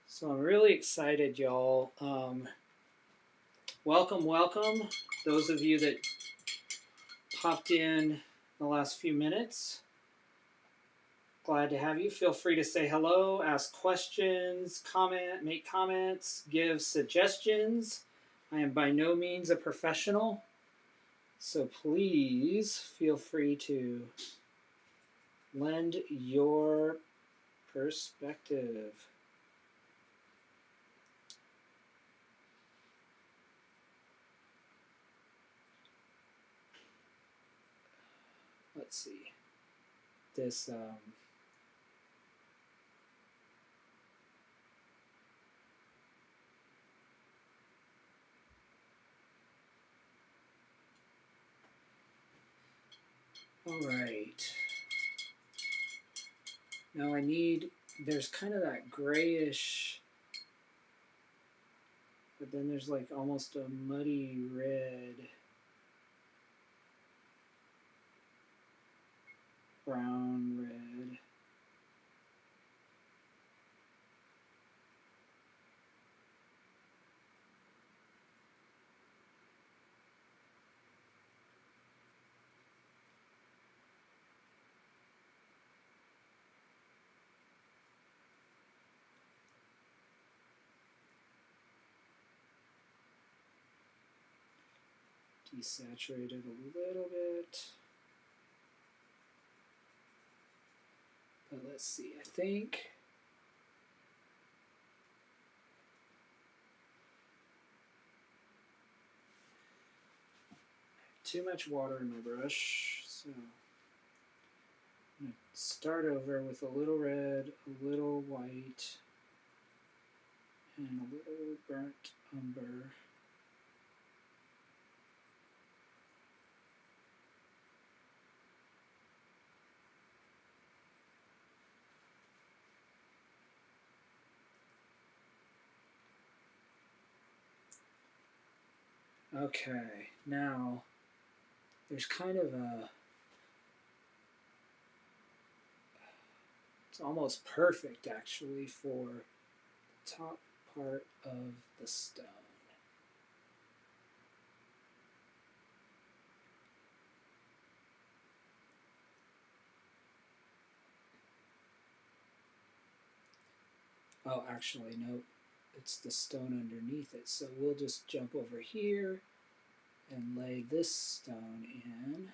So I'm really excited, y'all. Welcome, welcome. Those of you that popped in the last few minutes. Glad to have you. Feel free to say hello, ask questions, comment, make comments, give suggestions. I am by no means a professional, so please feel free to lend your perspective. Let's see. This all right. Now I need, there's kind of that grayish, but then there's like almost a muddy red, brown red. Desaturated a little bit. But let's see, I think too much water in my brush, so I'm going to start over with a little red, a little white, and a little burnt umber. Okay, now there's kind of a, it's almost perfect actually for the top part of the stone. Oh, actually, nope. It's the stone underneath it. So we'll just jump over here and lay this stone in.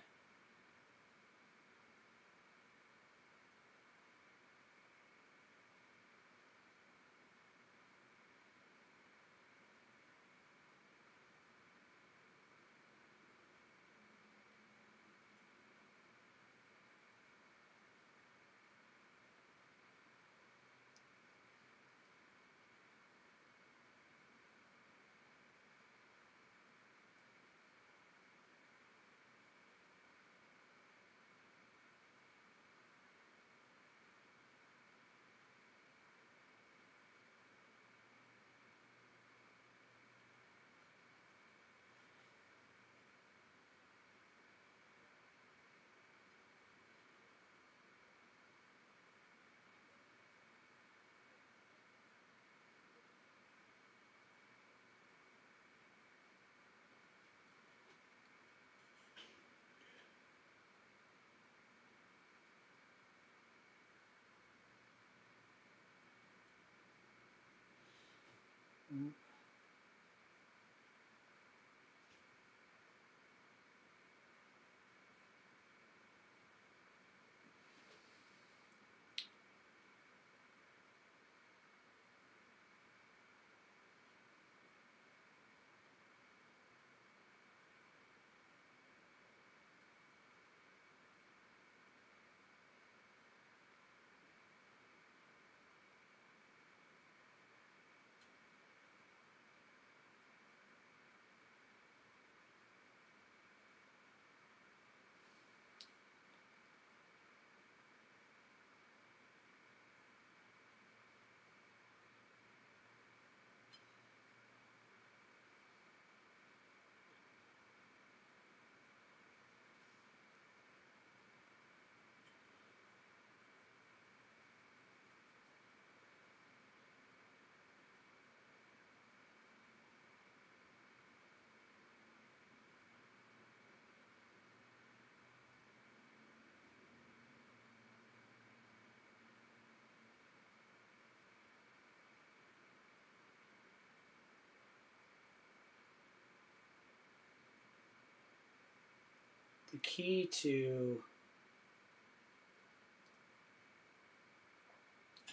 the key to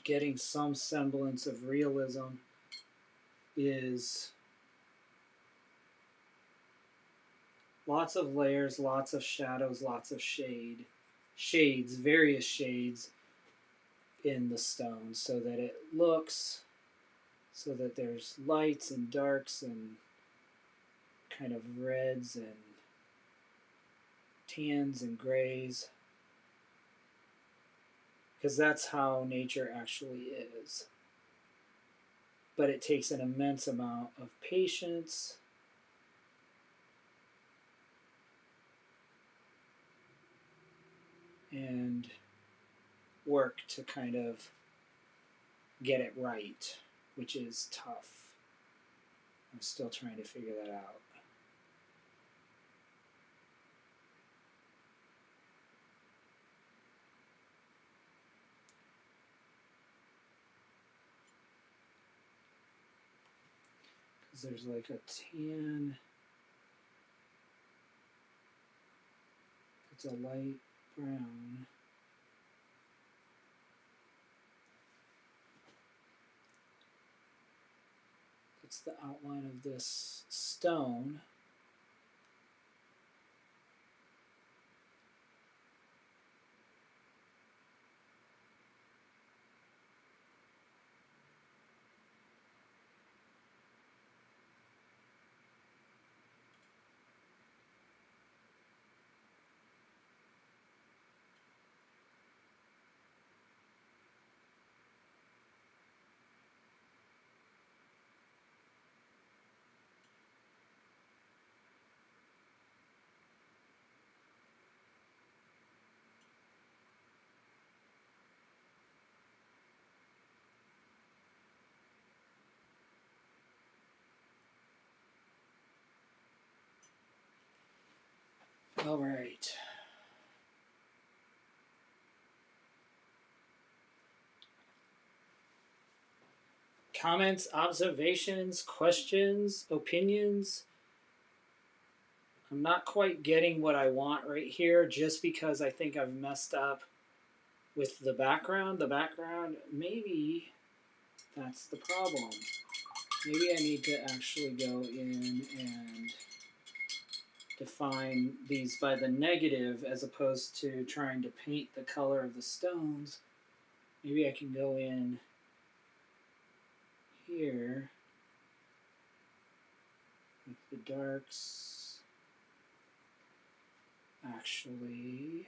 getting some semblance of realism is lots of layers, lots of shadows, lots of shades, various shades in the stone, so that it looks, so that there's lights and darks and kind of reds and tans and grays, because that's how nature actually is. But it takes an immense amount of patience and work to kind of get it right, which is tough. I'm still trying to figure that out. Because there's like a tan, it's a light brown. It's the outline of this stone. All right. Comments, observations, questions, opinions. I'm not quite getting what I want right here just because I think I've messed up with the background. The background, maybe that's the problem. Maybe I need to actually go in and define these by the negative as opposed to trying to paint the color of the stones. Maybe I can go in here with the darks. Actually,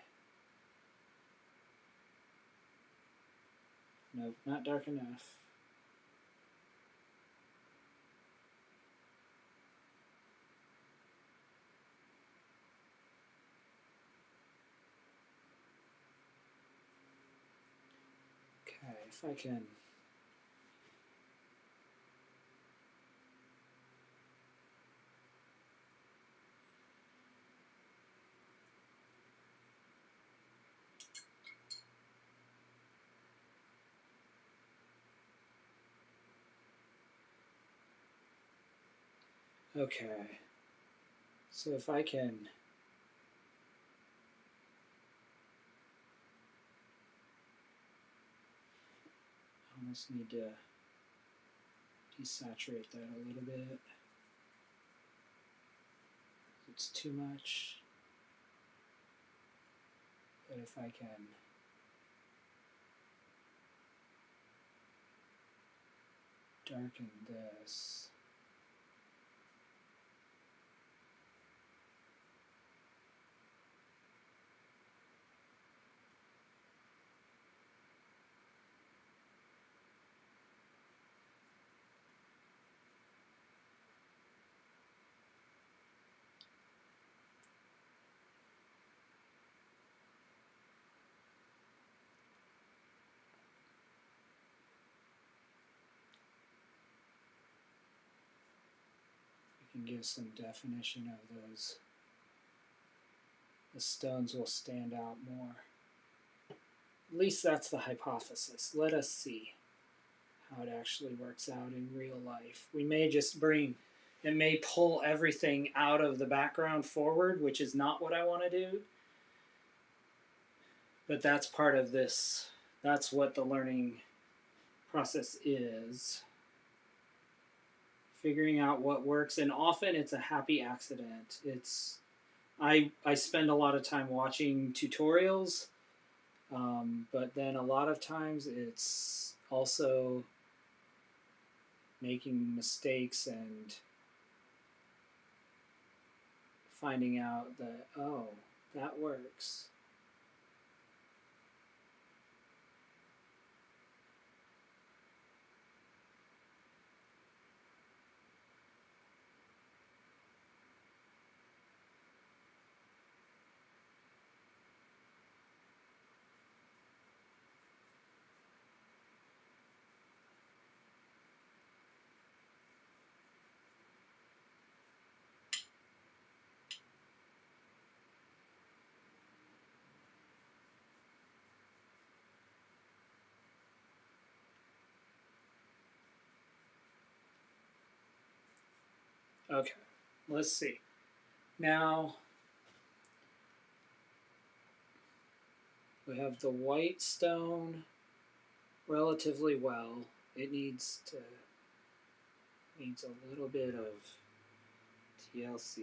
nope, not dark enough. Okay, if I can. Okay, so if I can almost need to desaturate that a little bit. It's too much. But if I can darken this. Can give some definition of those, the stones will stand out more. At least that's the hypothesis. Let us see how it actually works out in real life. We may just bring it may pull everything out of the background forward, which is not what I want to do. But that's part of this. That's what the learning process is. Figuring out what works, and often it's a happy accident. I spend a lot of time watching tutorials, but then a lot of times it's also making mistakes and finding out that, oh, that works. Okay, let's see. Now we have the white stone relatively well. It needs a little bit of TLC.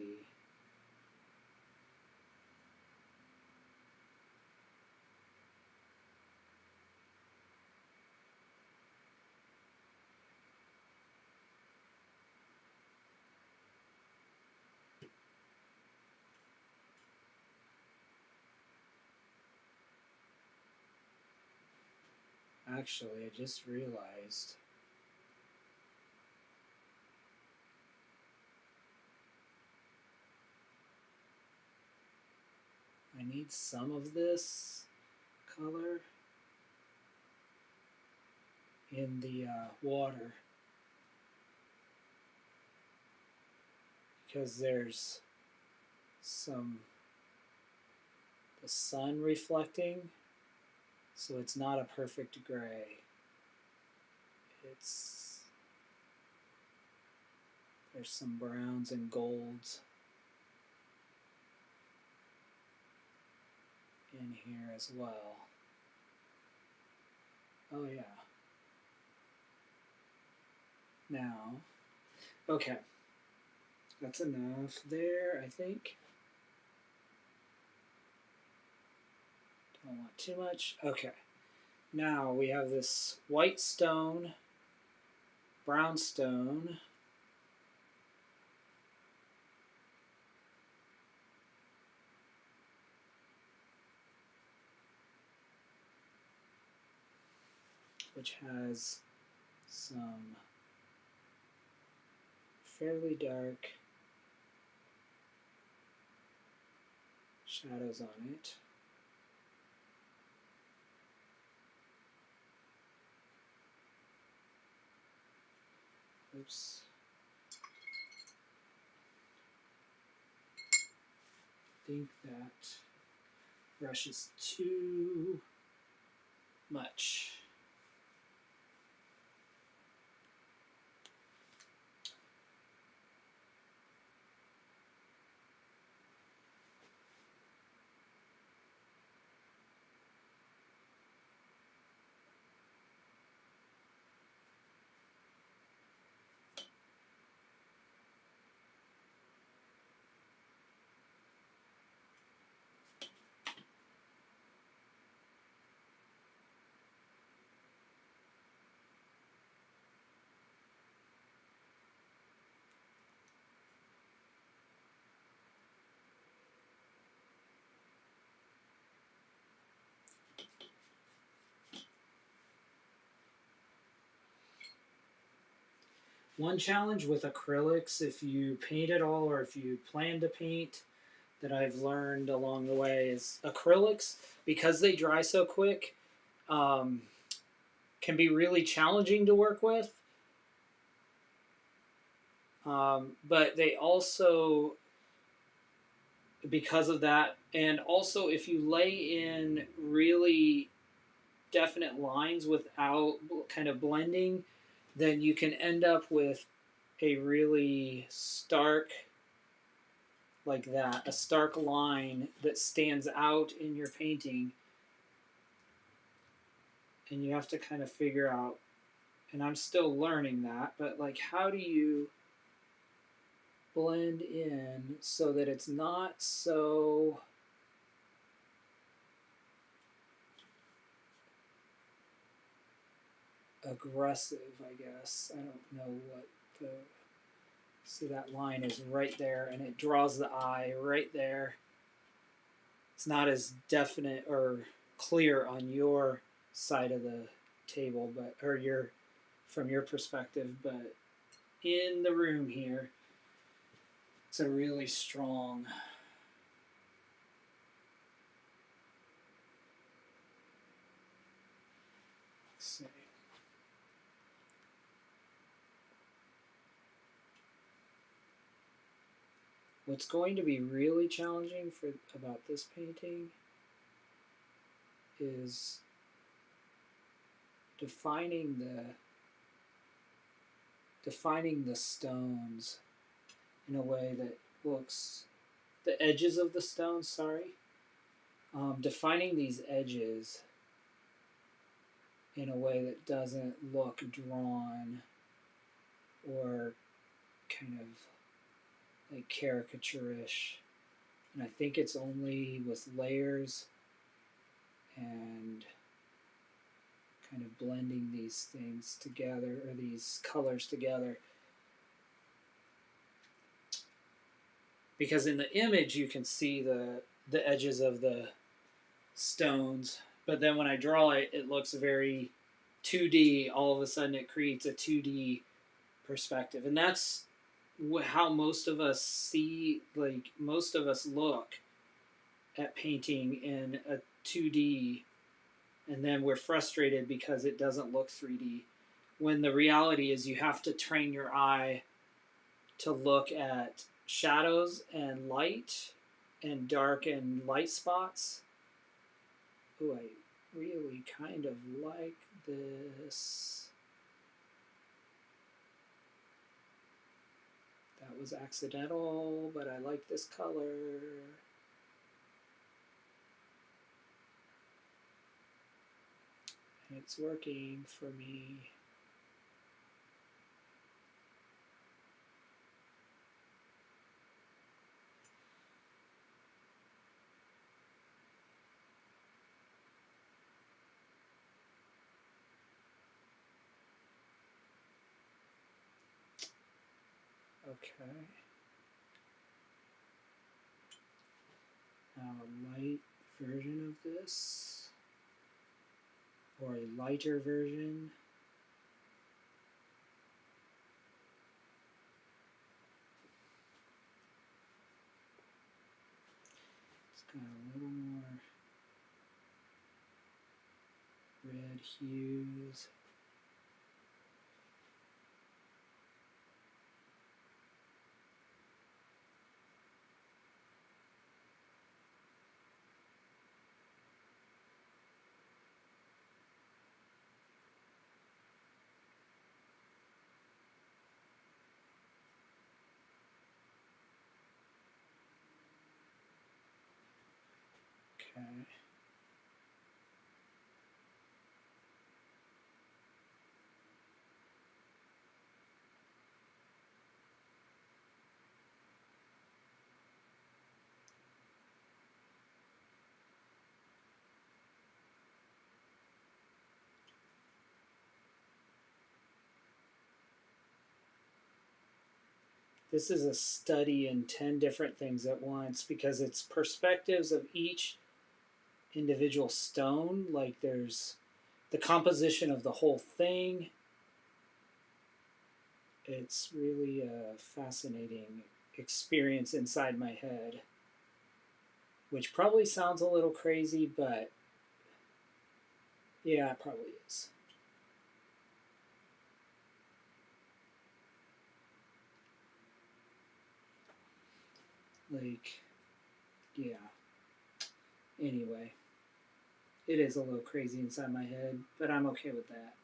Actually, I just realized I need some of this color in the water because there's the sun reflecting, so it's not a perfect gray. There's some browns and golds in here as well. Oh yeah. Now, okay. That's enough there, I think. Don't want too much. Okay. Now we have this white stone, brown stone. Which has some fairly dark shadows on it. Oops. I think that brush is too much. One challenge with acrylics, if you paint it all or if you plan to paint, that I've learned along the way is acrylics, because they dry so quick, can be really challenging to work with. But they also, because of that, and also if you lay in really definite lines without kind of blending, then you can end up with a really stark, like that, a stark line that stands out in your painting, and you have to kind of figure out, and I'm still learning that, but like, how do you blend in so that it's not so aggressive, I guess. I don't know what the... See, that line is right there, and it draws the eye right there. It's not as definite or clear on your side of the table, but or your from your perspective, but in the room here, it's a really strong. Let's see. What's going to be really challenging about this painting is defining the stones in a way that looks, the edges of the stones, sorry, defining these edges in a way that doesn't look drawn or kind of like caricaturish. And I think it's only with layers and kind of blending these things together, or these colors together. Because in the image you can see the edges of the stones, but then when I draw it, it looks very 2D. All of a sudden it creates a 2D perspective. And that's how most of us see, like most of us look at painting in a 2D, and then we're frustrated because it doesn't look 3D. When the reality is you have to train your eye to look at shadows and light and dark and light spots. Oh, I really kind of like this. That was accidental, but I like this color. And it's working for me. Okay. Now a light version of this, or a lighter version. It's got a little more red hues. Okay. This is a study in 10 different things at once, because it's perspectives of each individual stone. Like there's the composition of the whole thing. It's really a fascinating experience inside my head, which probably sounds a little crazy, but yeah, it probably is. Like, yeah. Anyway, it is a little crazy inside my head, but I'm okay with that.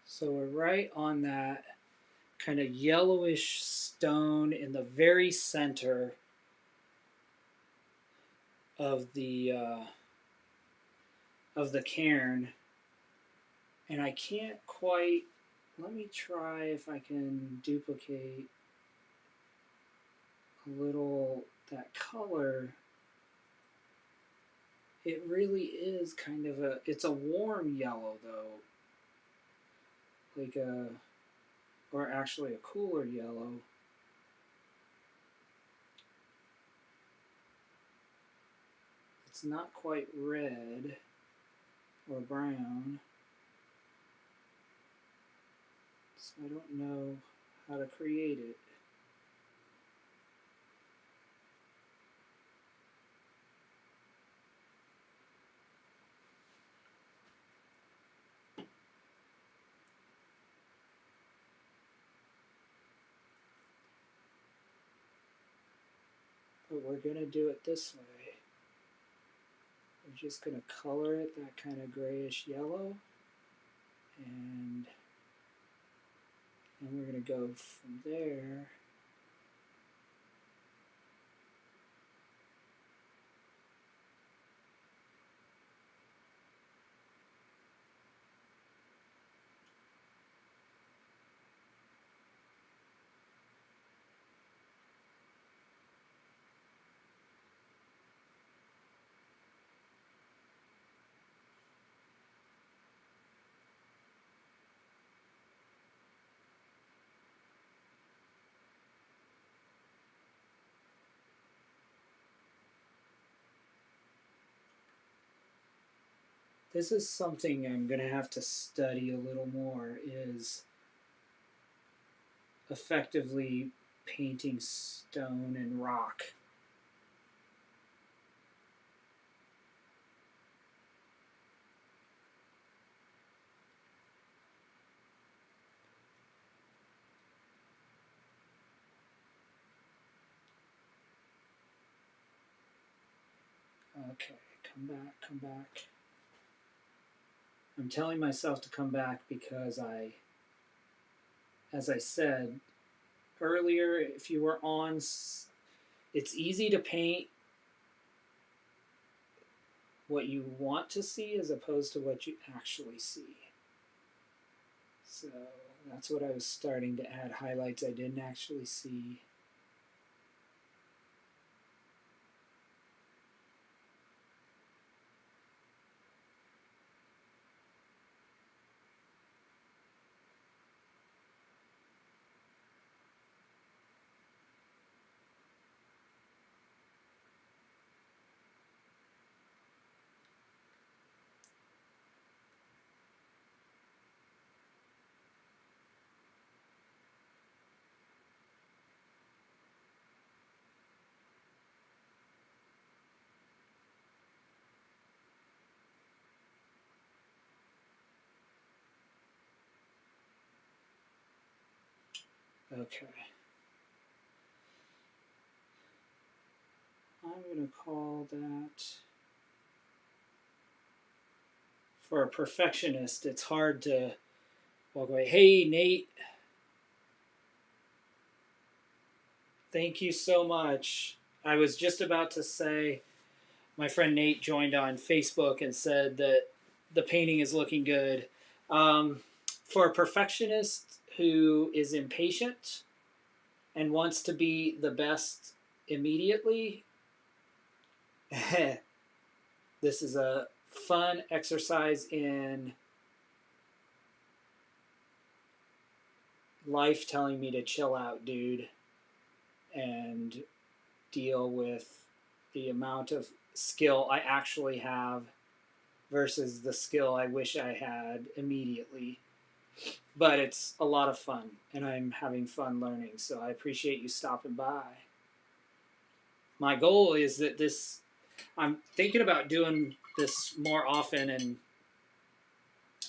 So we're right on that kind of yellowish stone in the very center of the cairn, and I can't quite. Let me try if I can duplicate a little that color. It really is kind of it's a warm yellow though, like or actually a cooler yellow. It's not quite red or brown, so I don't know how to create it. But we're going to do it this way. We're just going to color it that kind of grayish yellow, and then we're going to go from there. This is something I'm going to have to study a little more, is effectively painting stone and rock. Okay, come back, come back. I'm telling myself to come back because as I said earlier, if you were on, it's easy to paint what you want to see as opposed to what you actually see. So that's what I was starting to add highlights I didn't actually see. Okay. I'm going to call that, for a perfectionist, it's hard to walk away. Hey, Nate. Thank you so much. I was just about to say, my friend Nate joined on Facebook and said that the painting is looking good. For a perfectionist who is impatient and wants to be the best immediately, this is a fun exercise in life telling me to chill out, dude, and deal with the amount of skill I actually have versus the skill I wish I had immediately. But it's a lot of fun, and I'm having fun learning, so I appreciate you stopping by. My goal is that I'm thinking about doing this more often, and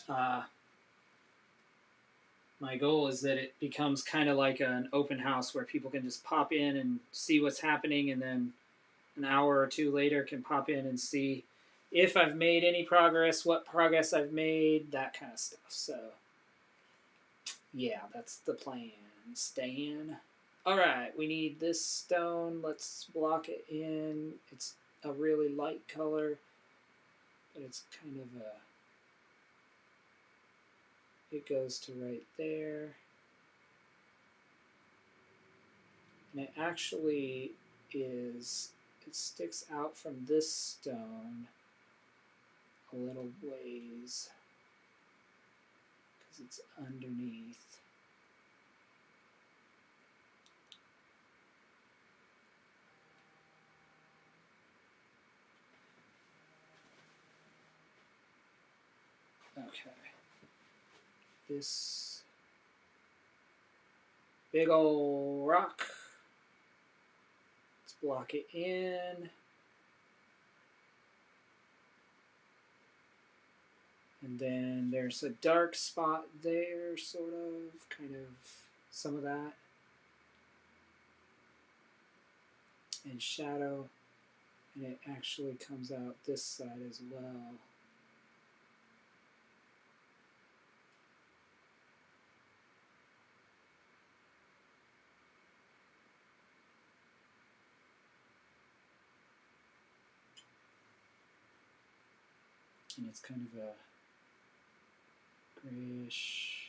uh, my goal is that it becomes kind of like an open house where people can just pop in and see what's happening, and then an hour or two later can pop in and see if I've made any progress, what progress I've made, that kind of stuff. So, yeah, that's the plan, Stan. All right, we need this stone. Let's block it in. It's a really light color, but it's kind of a... It goes to right there. And it actually is... It sticks out from this stone a little ways because it's underneath. Okay. This big old rock. Let's block it in. And then there's a dark spot there, sort of, kind of, some of that. And shadow. And it actually comes out this side as well. And it's kind of a grayish.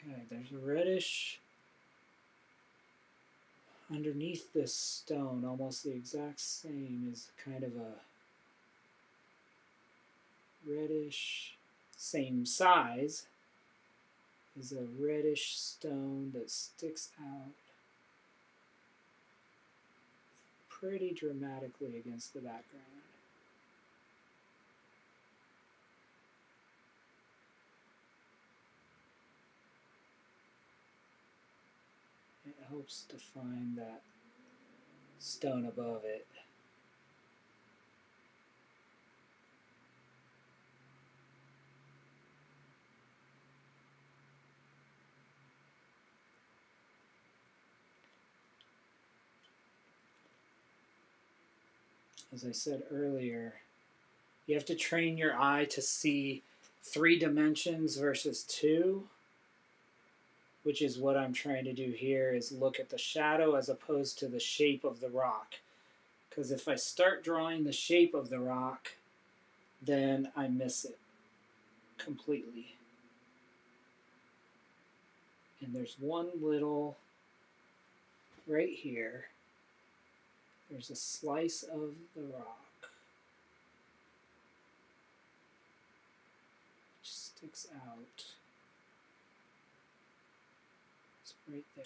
Okay, there's a reddish underneath this stone, almost the exact same, is kind of a reddish, same size, is a reddish stone that sticks out pretty dramatically against the background. It helps define that stone above it. As I said earlier, you have to train your eye to see 3 dimensions versus 2, which is what I'm trying to do here, is look at the shadow as opposed to the shape of the rock. Because if I start drawing the shape of the rock, then I miss it completely. And there's one little, right here, there's a slice of the rock which sticks out. It's right there.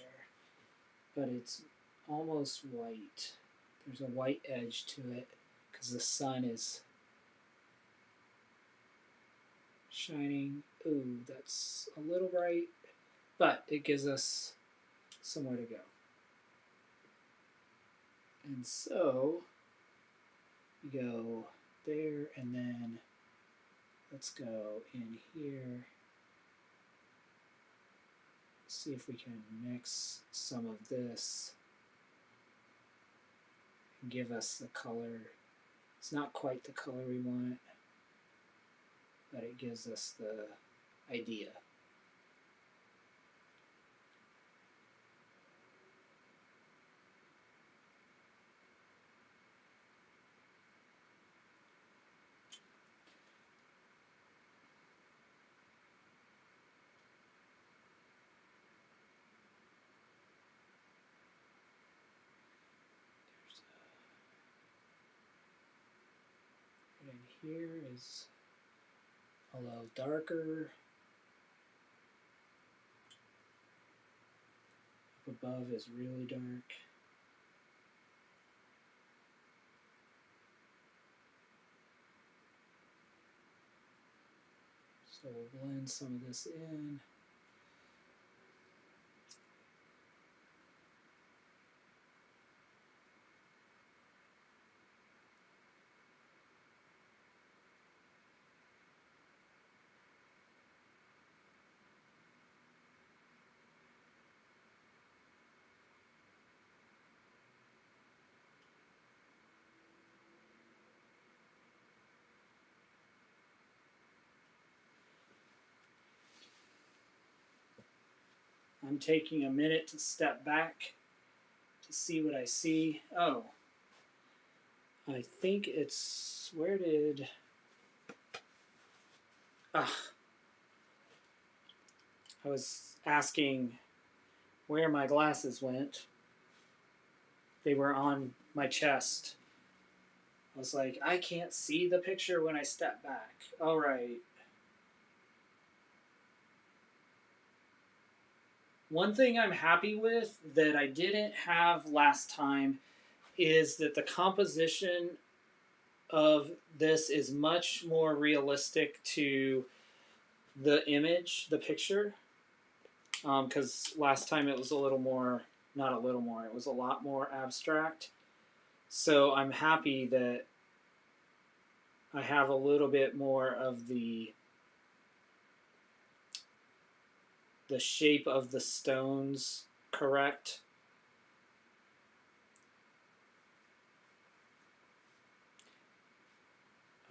But it's almost white. There's a white edge to it because the sun is shining. Ooh, that's a little bright, but it gives us somewhere to go. And so we go there, and then let's go in here. See if we can mix some of this and give us the color. It's not quite the color we want, but it gives us the idea. And in here is a little darker. Up above is really dark. So we'll blend some of this in. I'm taking a minute to step back to see what I see. Oh, I think it's, where did, I was asking where my glasses went. They were on my chest. I was like, I can't see the picture when I step back. All right. One thing I'm happy with that I didn't have last time is that the composition of this is much more realistic to the image, the picture. Because last time it was a little more, not a little more, it was a lot more abstract. So I'm happy that I have a little bit more of the shape of the stones correct.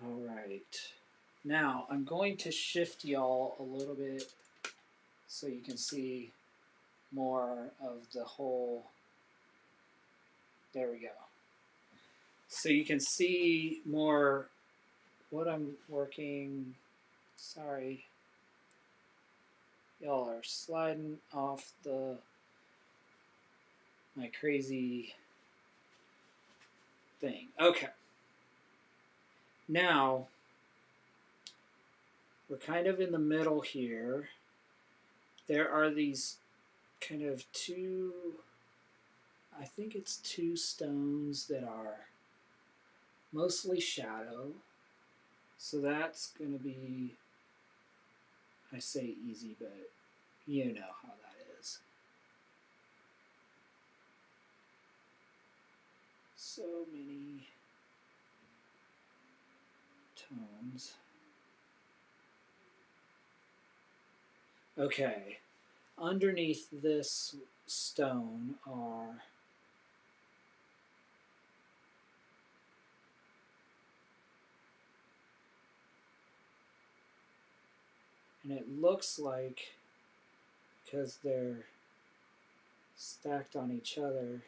All right. Now I'm going to shift y'all a little bit so you can see more of the whole. There we go. So you can see more what I'm working. Sorry. Y'all are sliding off my crazy thing. Okay. Now, we're kind of in the middle here. There are these kind of two, I think it's two stones that are mostly shadow. So that's going to be, I say easy, but you know how that is. So many tones. Okay, underneath this stone are and it looks like because they're stacked on each other,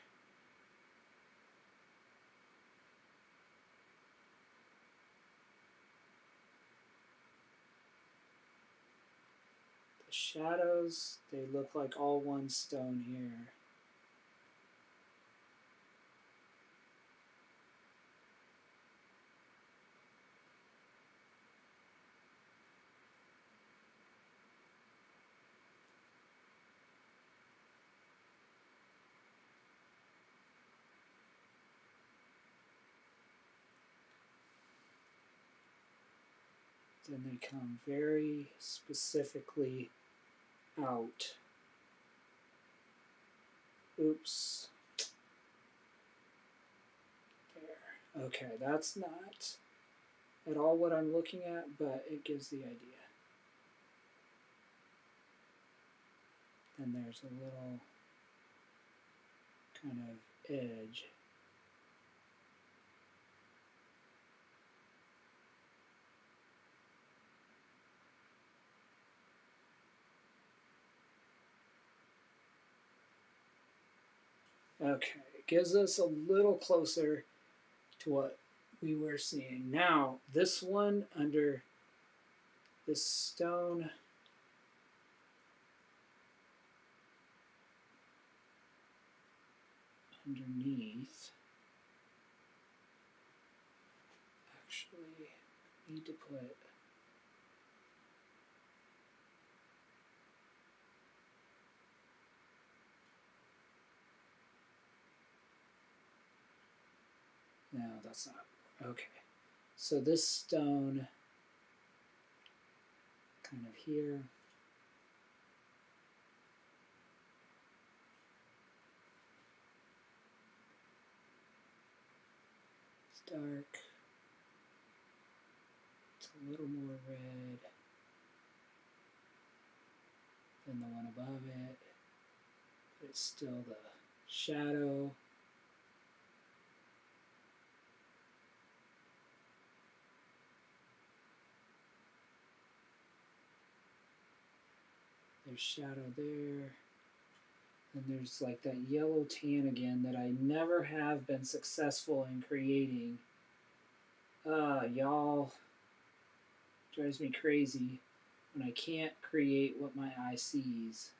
the shadows, they look like all one stone here. then they come very specifically out. Oops. There. Okay, that's not at all what I'm looking at, but it gives the idea. Then there's a little kind of edge. Okay, it gives us a little closer to what we were seeing. Now, this one under this stone, underneath, actually need to put no, that's not okay. So this stone kind of here. It's dark. It's a little more red than the one above it. But it's still the shadow. There's shadow there. And there's like that yellow tan again that I never have been successful in creating. Y'all, drives me crazy when I can't create what my eye sees.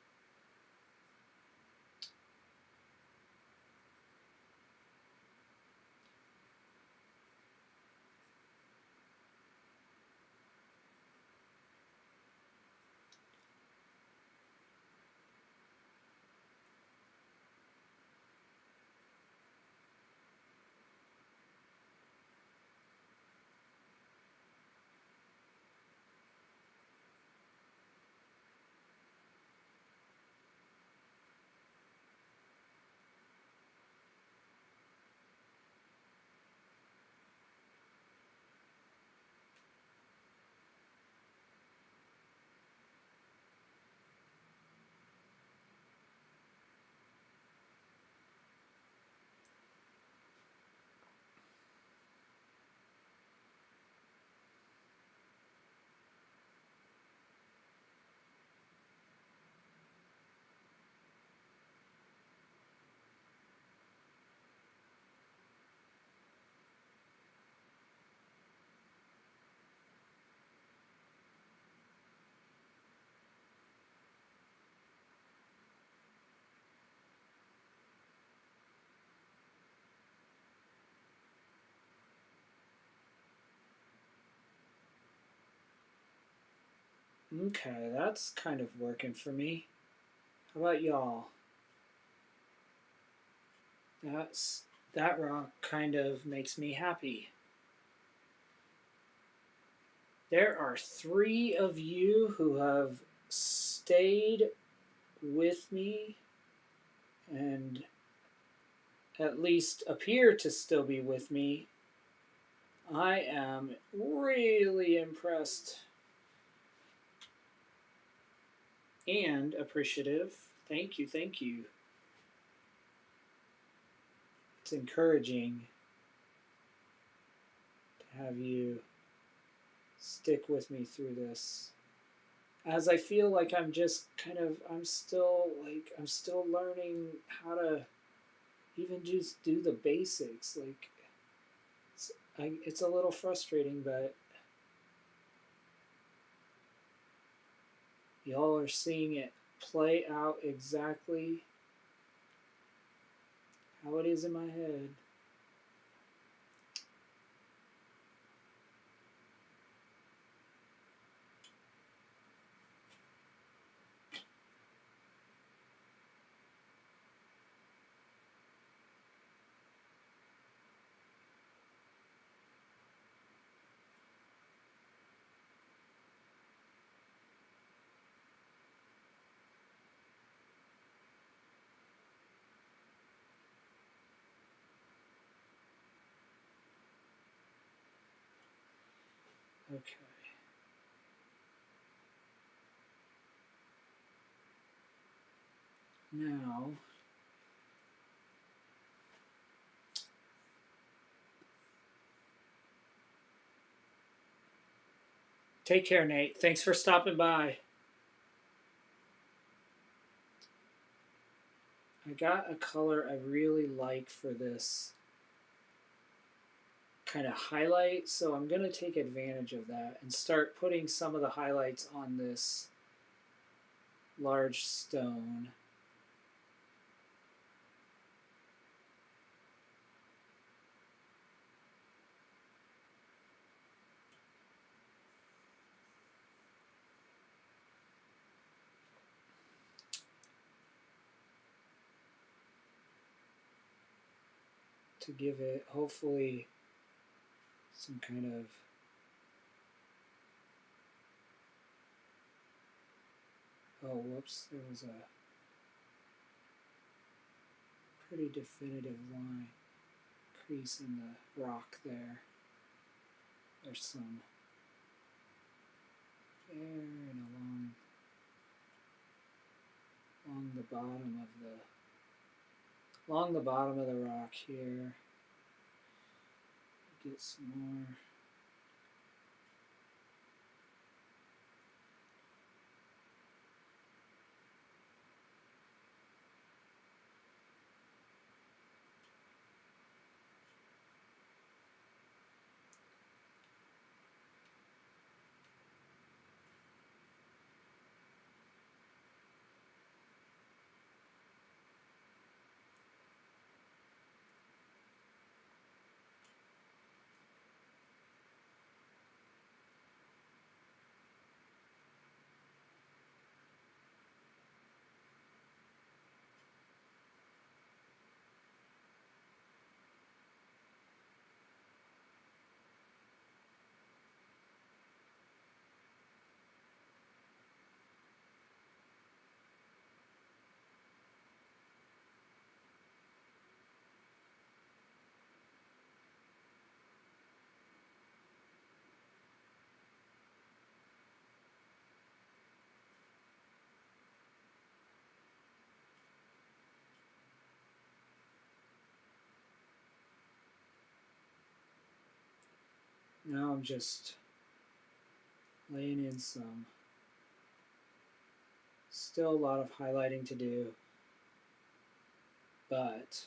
Okay, that's kind of working for me. How about y'all? That rock kind of makes me happy. There are 3 of you who have stayed with me and at least appear to still be with me. I am really impressed and appreciative. Thank you, thank you. It's encouraging to have you stick with me through this. As I feel like I'm still learning how to even just do the basics. Like, it's a little frustrating, but y'all are seeing it play out exactly how it is in my head. Okay. Now, take care, Nate. Thanks for stopping by. I got a color I really like for this kind of highlight, so I'm going to take advantage of that and start putting some of the highlights on this large stone. To give it, hopefully, some kind of oh, whoops, there was a pretty definitive line crease in the rock there. There's some there and along the bottom of the rock here. Get some more. Now I'm just laying in some. Still a lot of highlighting to do, but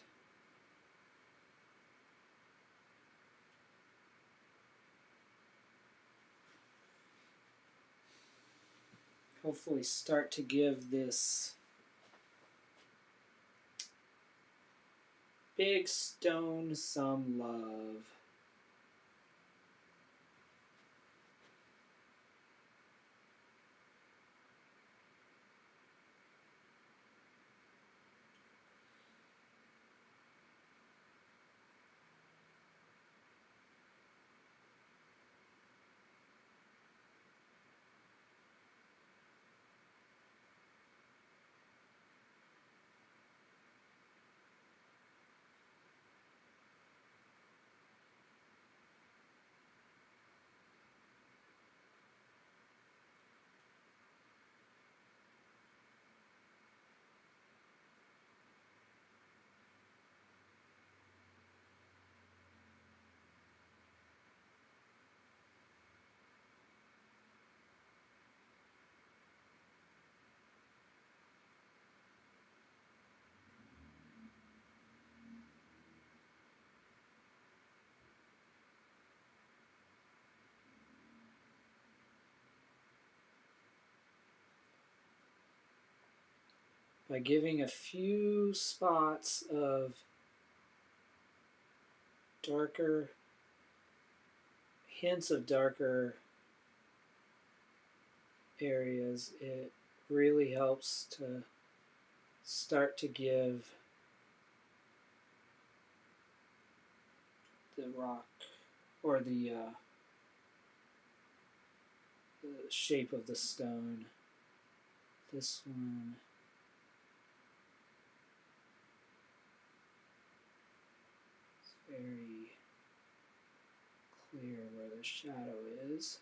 hopefully start to give this big stone some love. By giving a few spots of darker, hints of darker areas, it really helps to start to give the rock or the shape of the stone. This one. It's very clear where the shadow is.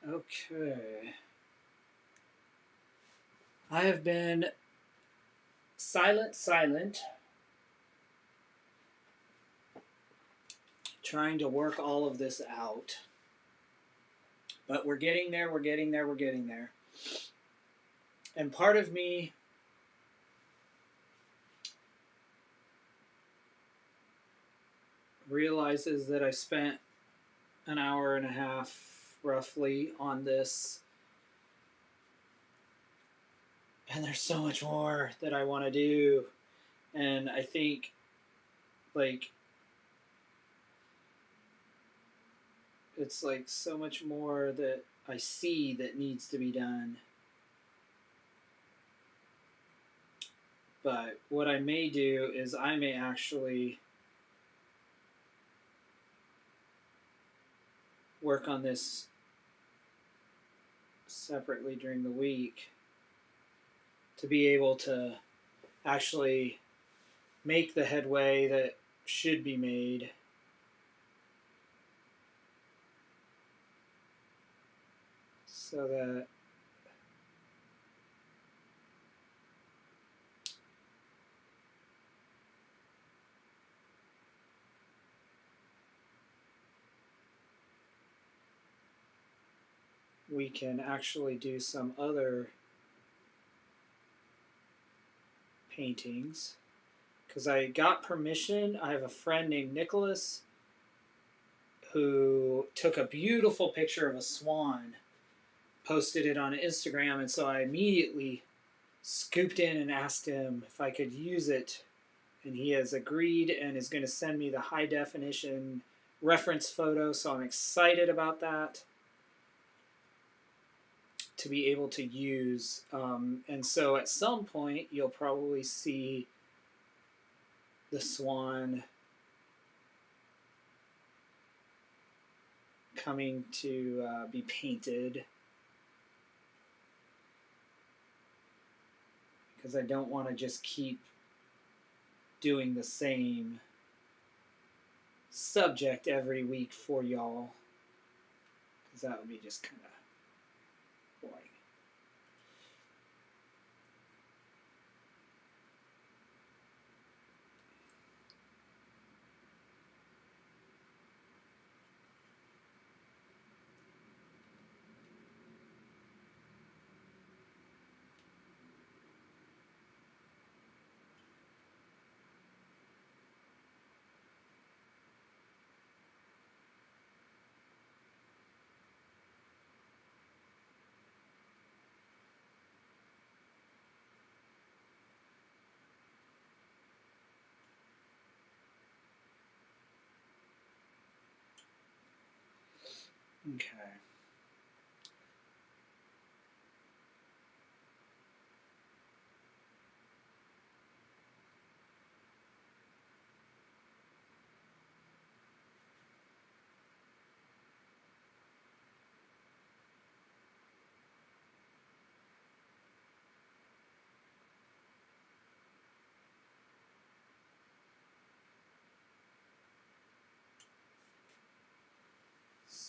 Okay. I have been silent, trying to work all of this out. But we're getting there, we're getting there, we're getting there. And part of me realizes that I spent an hour and a half roughly on this. And there's so much more that I want to do. And I think, like, it's like so much more that I see that needs to be done. But what I may do is I may actually work on this separately during the week to be able to actually make the headway that should be made. So that we can actually do some other paintings. Because I got permission. I have a friend named Nicholas who took a beautiful picture of a swan, posted it on Instagram, and so I immediately scooped in and asked him if I could use it, and he has agreed and is going to send me the high definition reference photo, so I'm excited about that to be able to use. And so at some point you'll probably see the swan coming to be painted, because I don't want to just keep doing the same subject every week for y'all, because that would be just kind of boring. Okay.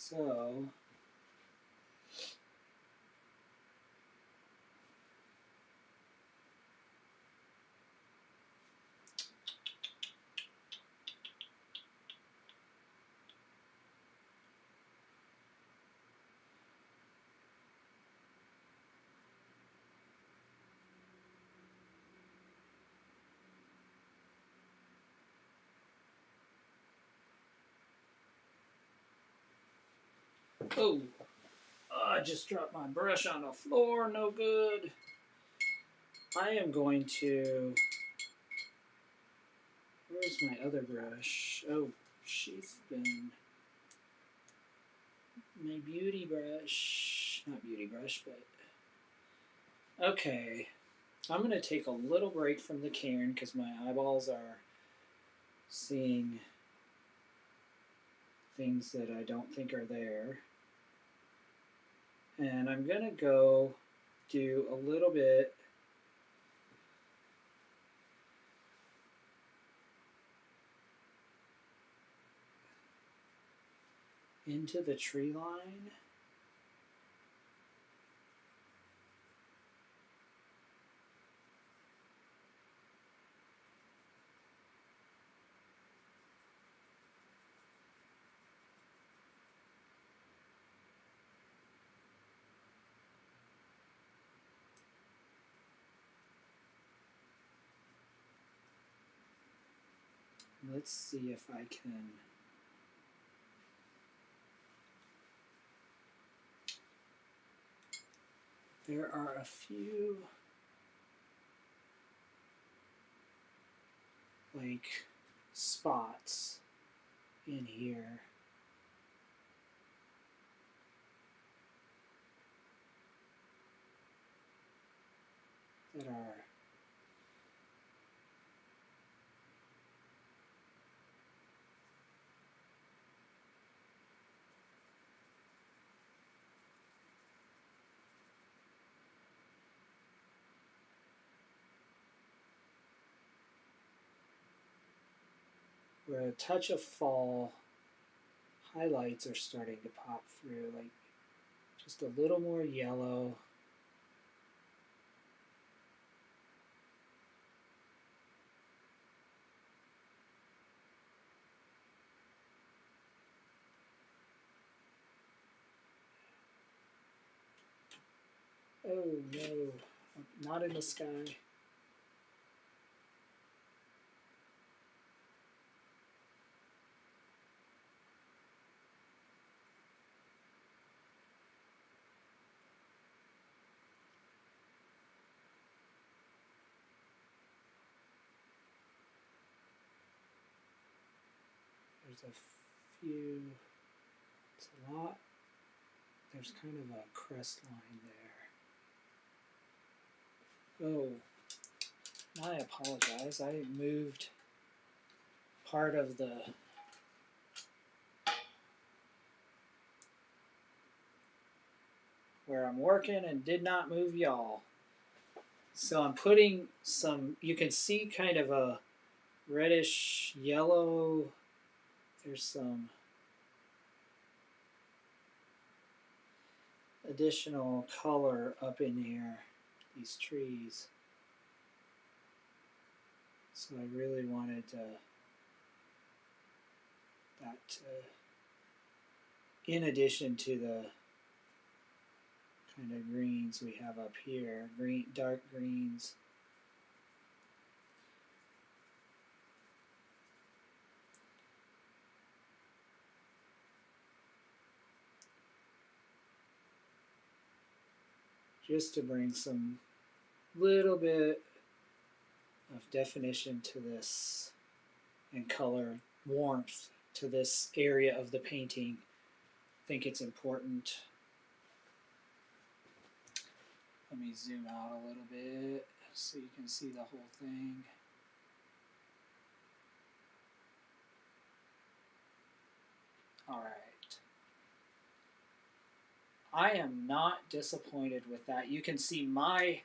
So oh, I just dropped my brush on the floor. No good. I am going to... Where's my other brush? Oh, she's been... My beauty brush. Not beauty brush, but... Okay. I'm going to take a little break from the cairn because my eyeballs are seeing things that I don't think are there. And I'm going to go do a little bit into the tree line. Let's see if I can. There are a few like spots in here that are where a touch of fall highlights are starting to pop through, like just a little more yellow. Oh no, not in the sky. There's a few, it's a lot. There's kind of a crest line there. Oh, I apologize. I moved part of the where I'm working and did not move y'all. So I'm putting some, you can see kind of a reddish yellow. There's some additional color up in here, these trees. So I really wanted that in addition to the kind of greens we have up here, green, dark greens. Just to bring some little bit of definition to this and color warmth to this area of the painting. I think it's important. Let me zoom out a little bit so you can see the whole thing. All right. I am not disappointed with that. You can see my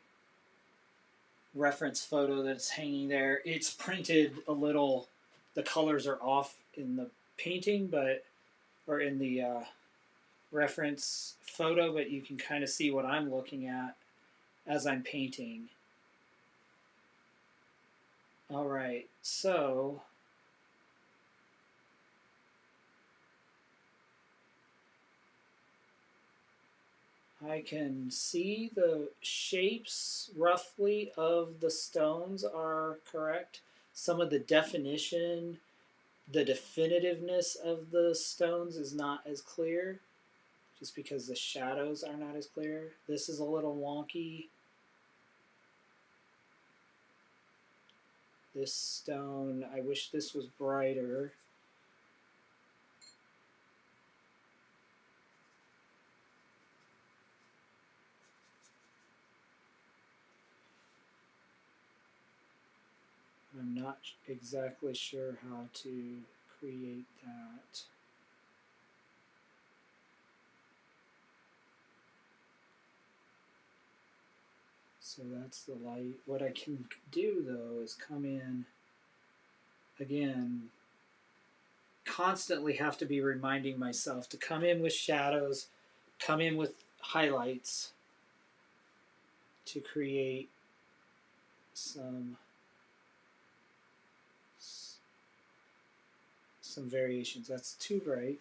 reference photo that's hanging there. It's printed a little, the colors are off in the painting, but, or in the reference photo, but you can kind of see what I'm looking at as I'm painting. All right, so I can see the shapes roughly of the stones are correct. Some of the definition, the definitiveness of the stones is not as clear just because the shadows are not as clear. This is a little wonky. This stone, I wish this was brighter. I'm not exactly sure how to create that. So that's the light. What I can do though is come in, again, constantly have to be reminding myself to come in with shadows, come in with highlights to create some variations. That's too bright.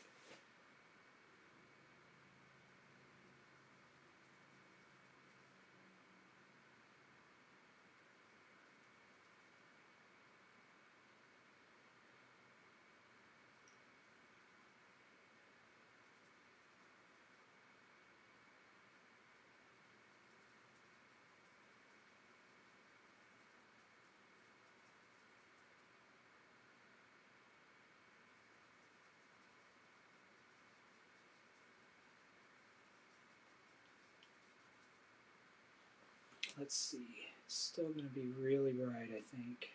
Let's see. It's still going to be really bright, I think.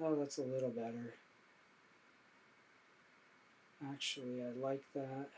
Oh, that's a little better. Actually, I like that.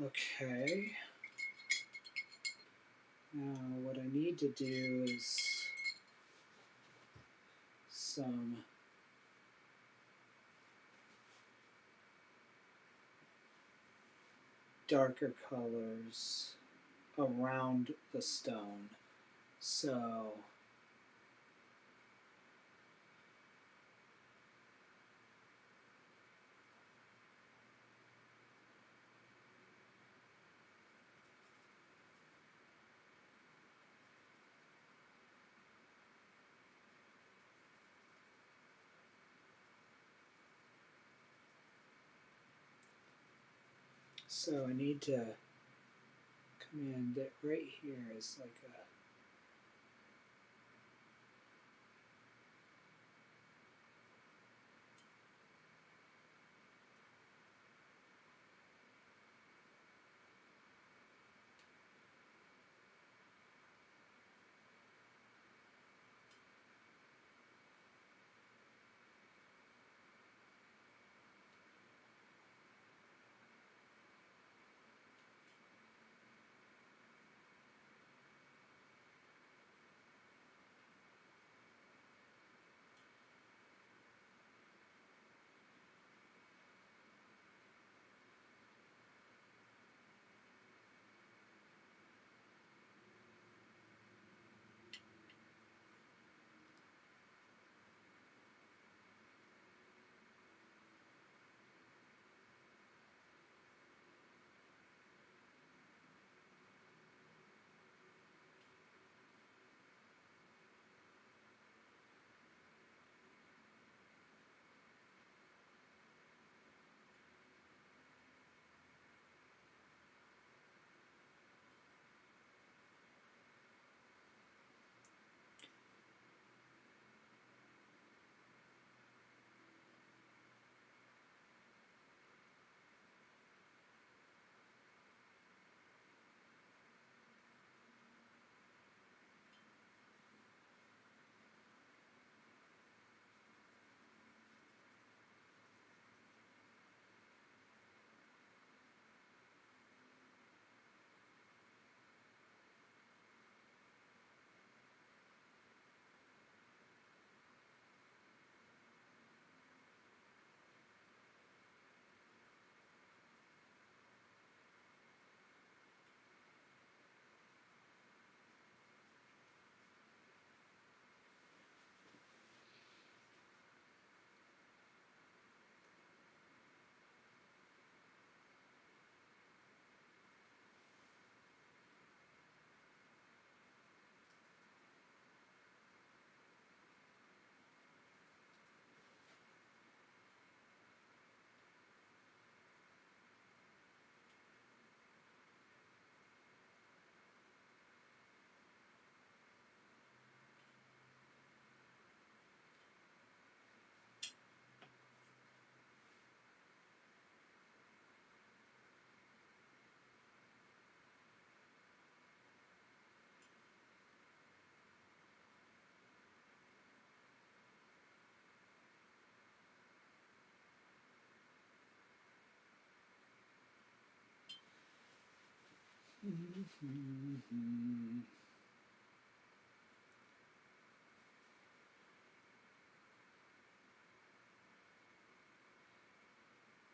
Okay. Now what I need to do is some darker colors around the stone. So I need to come in that right here is like a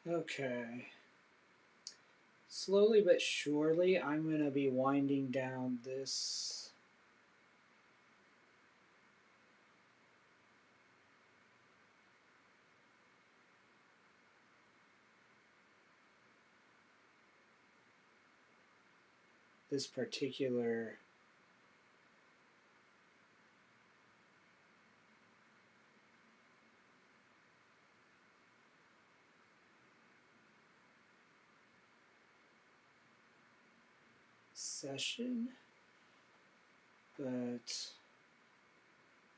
Okay. Slowly but surely, I'm going to be winding down this particular session, but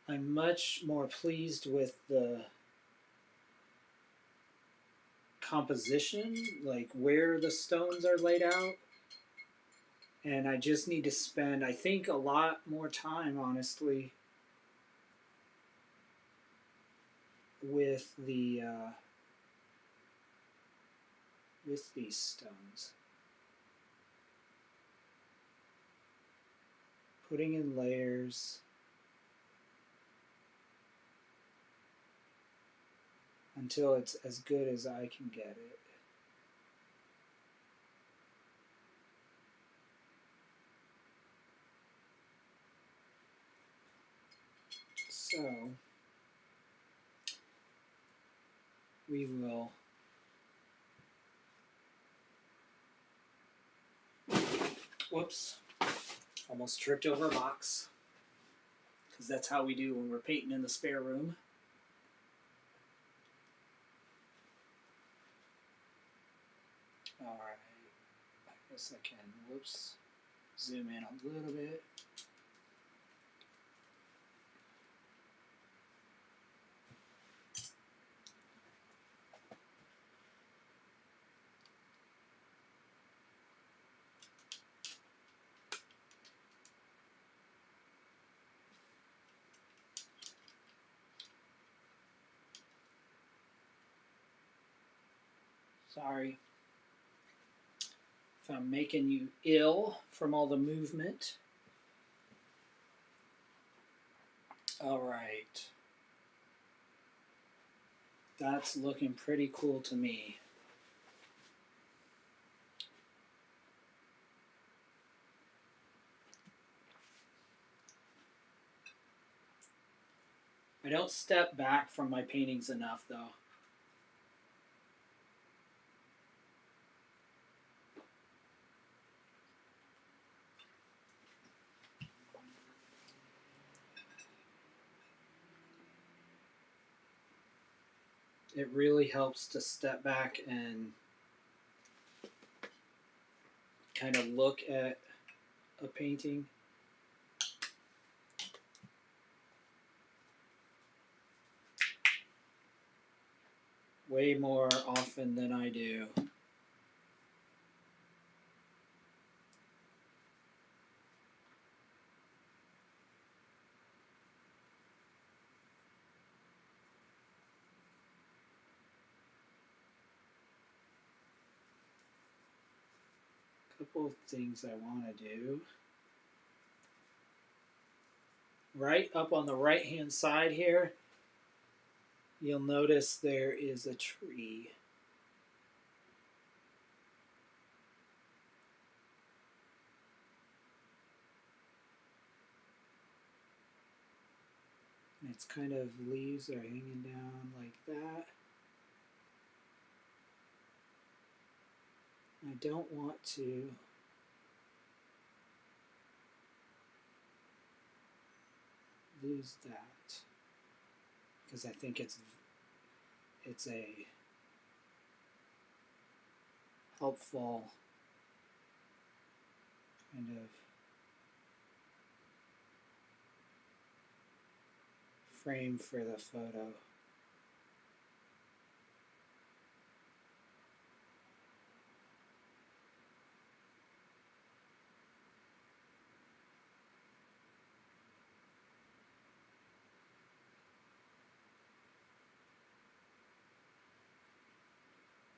I'm much more pleased with the composition, like where the stones are laid out. And I just need to spend, I think, a lot more time, honestly, with these stones. Putting in layers until it's as good as I can get it. So we will whoops, almost tripped over a box, because that's how we do when we're painting in the spare room. All right, I guess I can, whoops, zoom in a little bit. Sorry if I'm making you ill from all the movement. All right. That's looking pretty cool to me. I don't step back from my paintings enough, though. It really helps to step back and kind of look at a painting. Way more often than I do. Couple of things I want to do. Right up on the right hand side here, you'll notice there is a tree. And its kind of leaves are hanging down like that. I don't want to lose that, because I think it's a helpful kind of frame for the photo.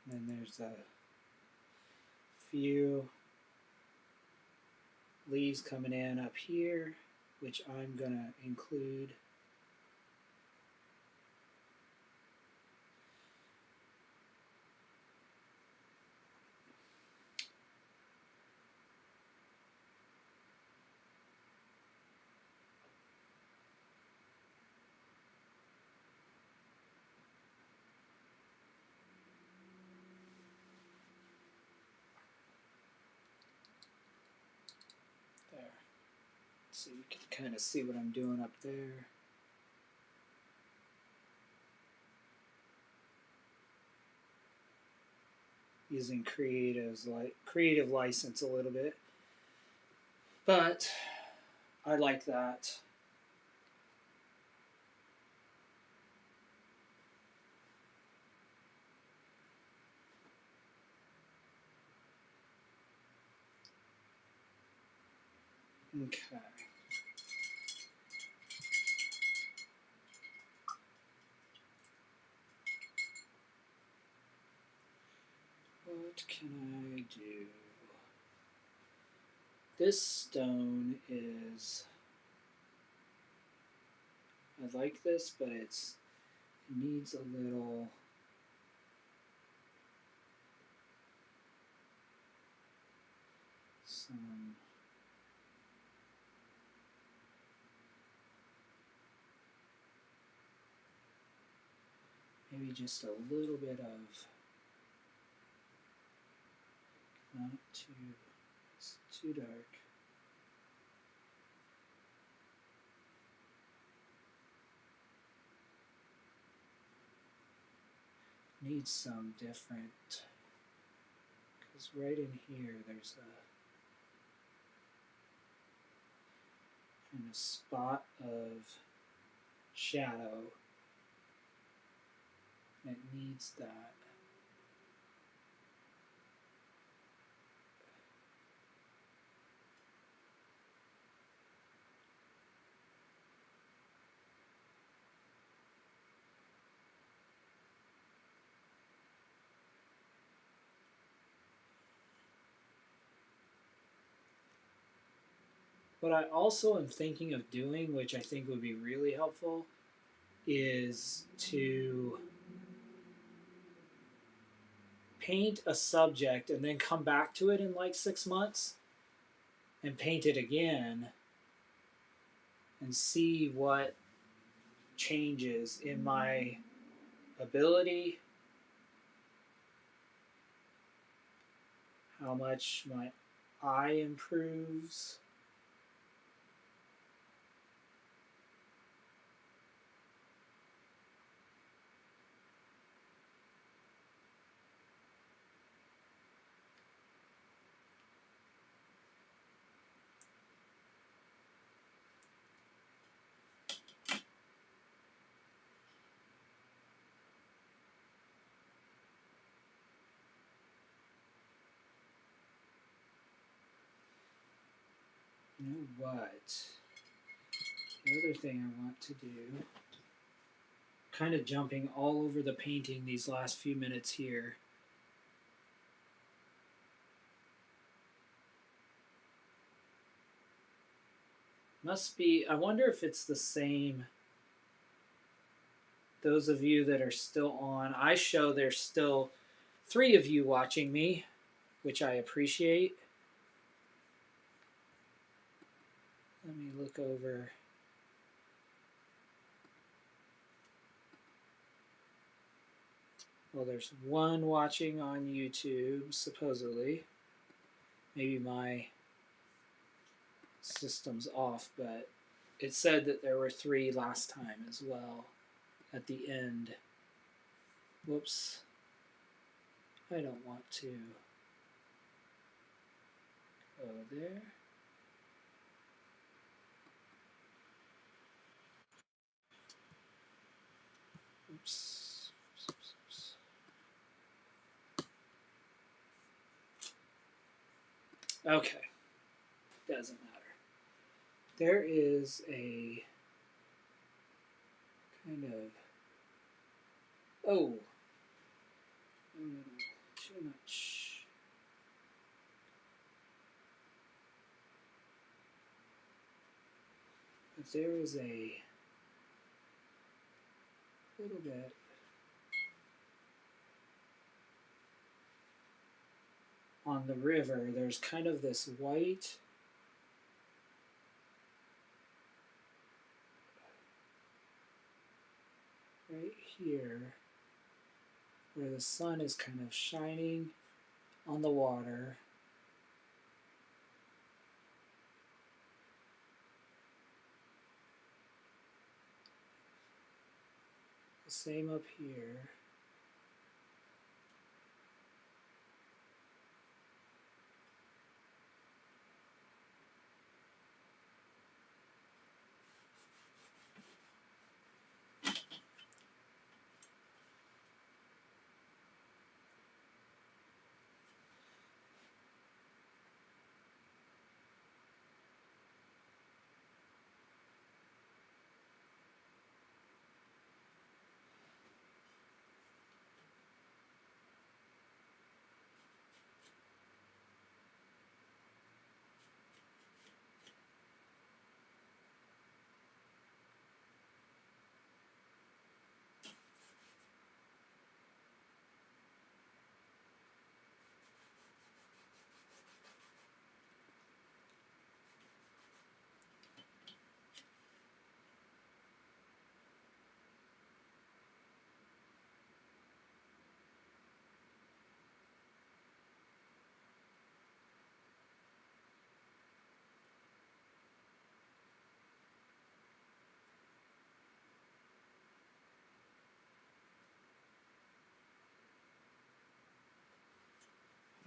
Then there's a few leaves coming in up here, which I'm going to include. There. So you can kind of see what I'm doing up there. Using creative license a little bit. But I like that. Okay. What can I do? This stone is, I like this, but it needs a little, some, maybe just a little bit of, not too, it's too dark. Needs some different, because right in here there's a kind of spot of shadow, and it needs that. What I also am thinking of doing, which I think would be really helpful, is to paint a subject and then come back to it in like 6 months and paint it again and see what changes in my ability, how much my eye improves. You know what? The other thing I want to do, kind of jumping all over the painting these last few minutes here. Must be, I wonder if it's the same. Those of you that are still on, I show there's still 3 of you watching me, which I appreciate. Let me look over. Well, there's 1 watching on YouTube, supposedly. Maybe my system's off, but it said that there were 3 last time as well at the end. Whoops. I don't want to go there. Oops. Okay. Doesn't matter. There is a kind of, oh, too much. there is a little bit on the river. There's kind of this white right here where the sun is kind of shining on the water. The same up here.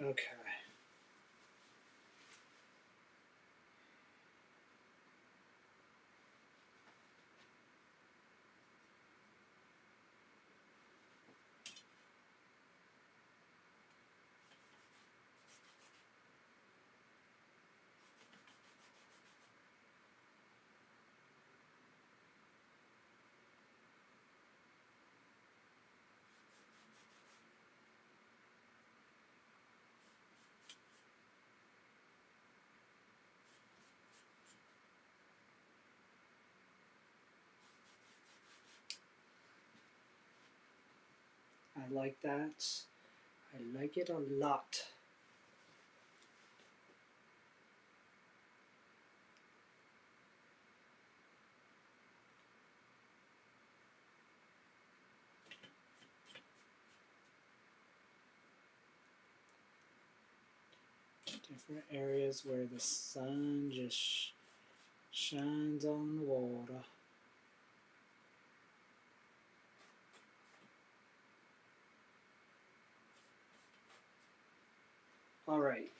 Okay. I like that. I like it a lot. Different areas where the sun just shines on the water. All right.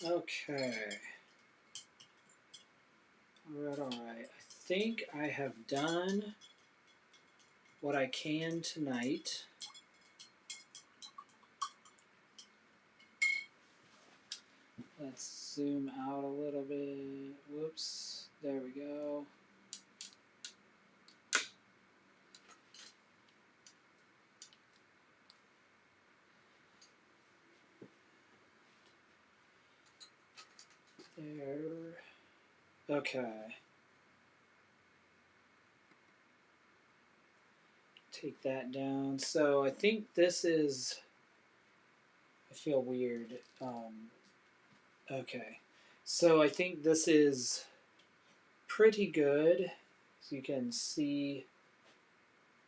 Okay. Alright, alright. I think I have done what I can tonight. Let's zoom out a little bit. Whoops. There we go. There. Okay. Take that down. So I think this is. I feel weird. Okay. So I think this is pretty good. So you can see.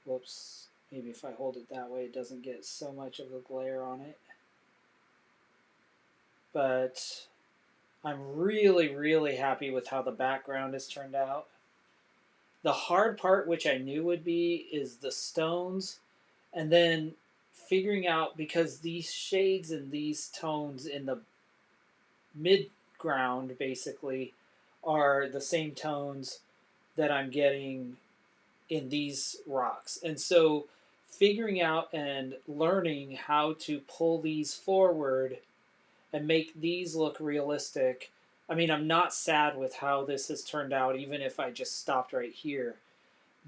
Whoops. Maybe if I hold it that way, it doesn't get so much of the glare on it. But I'm really, really happy with how the background has turned out. The hard part, which I knew would be, is the stones. And then figuring out, because these shades and these tones in the mid ground basically are the same tones that I'm getting in these rocks. And so figuring out and learning how to pull these forward and make these look realistic. I mean, I'm not sad with how this has turned out, even if I just stopped right here.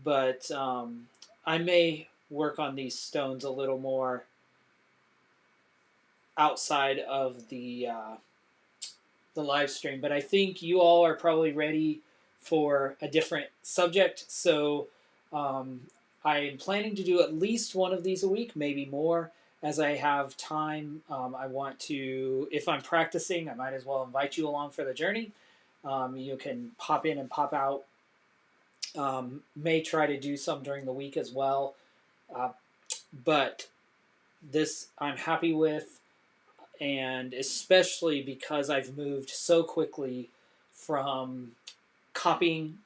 But I may work on these stones a little more outside of the live stream. But I think you all are probably ready for a different subject. So I'm planning to do at least one of these a week, maybe more. As I have time, I want to, if I'm practicing, I might as well invite you along for the journey. You can pop in and pop out. May try to do some during the week as well. But this I'm happy with, and especially because I've moved so quickly from copying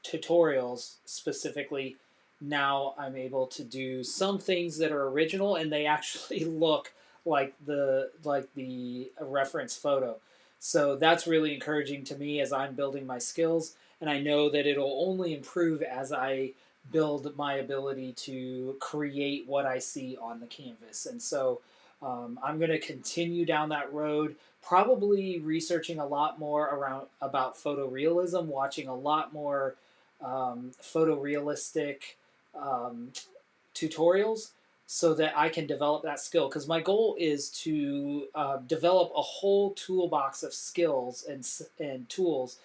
tutorials specifically. Now I'm able to do some things that are original and they actually look like the reference photo. So that's really encouraging to me as I'm building my skills, and I know that it'll only improve as I build my ability to create what I see on the canvas. And so I'm going to continue down that road, probably researching a lot more around about photorealism, watching a lot more photorealistic um, tutorials so that I can develop that skill. Because my goal is to develop a whole toolbox of skills and tools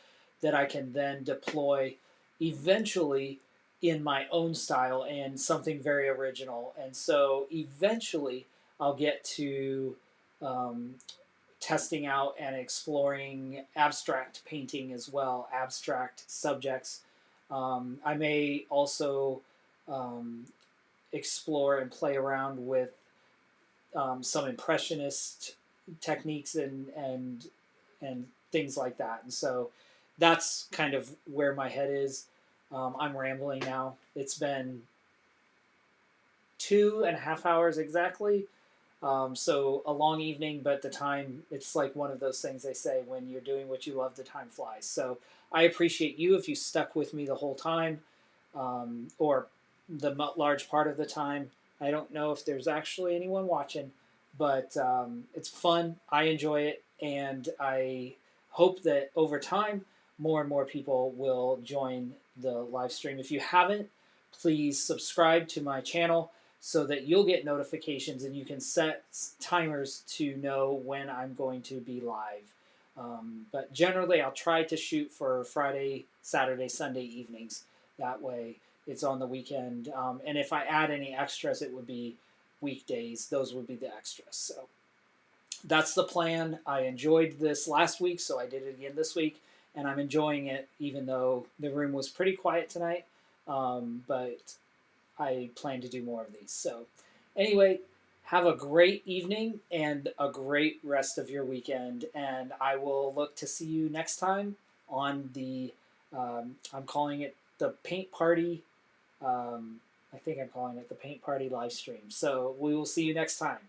that I can then deploy eventually in my own style and something very original. And so eventually I'll get to um, testing out and exploring abstract painting as well, abstract subjects. I may also um, explore and play around with some impressionist techniques and things like that. And so that's kind of where my head is. I'm rambling now. It's been 2.5 hours exactly. So a long evening, but the time, it's like one of those things they say, when you're doing what you love, the time flies. So I appreciate you if you stuck with me the whole time, or the large part of the time. I don't know if there's actually anyone watching, but it's fun. I enjoy it, and I hope that over time, more and more people will join the live stream. If you haven't, please subscribe to my channel so that you'll get notifications and you can set timers to know when I'm going to be live. But generally, I'll try to shoot for Friday, Saturday, Sunday evenings. That way, it's on the weekend. And if I add any extras, it would be weekdays. Those would be the extras. So that's the plan. I enjoyed this last week, so I did it again this week, and I'm enjoying it, even though the room was pretty quiet tonight. But I plan to do more of these. So, anyway, have a great evening and a great rest of your weekend. And I will look to see you next time on the, I'm calling it the Paint Party. I think I'm calling it the Paint Party live stream. So, we will see you next time.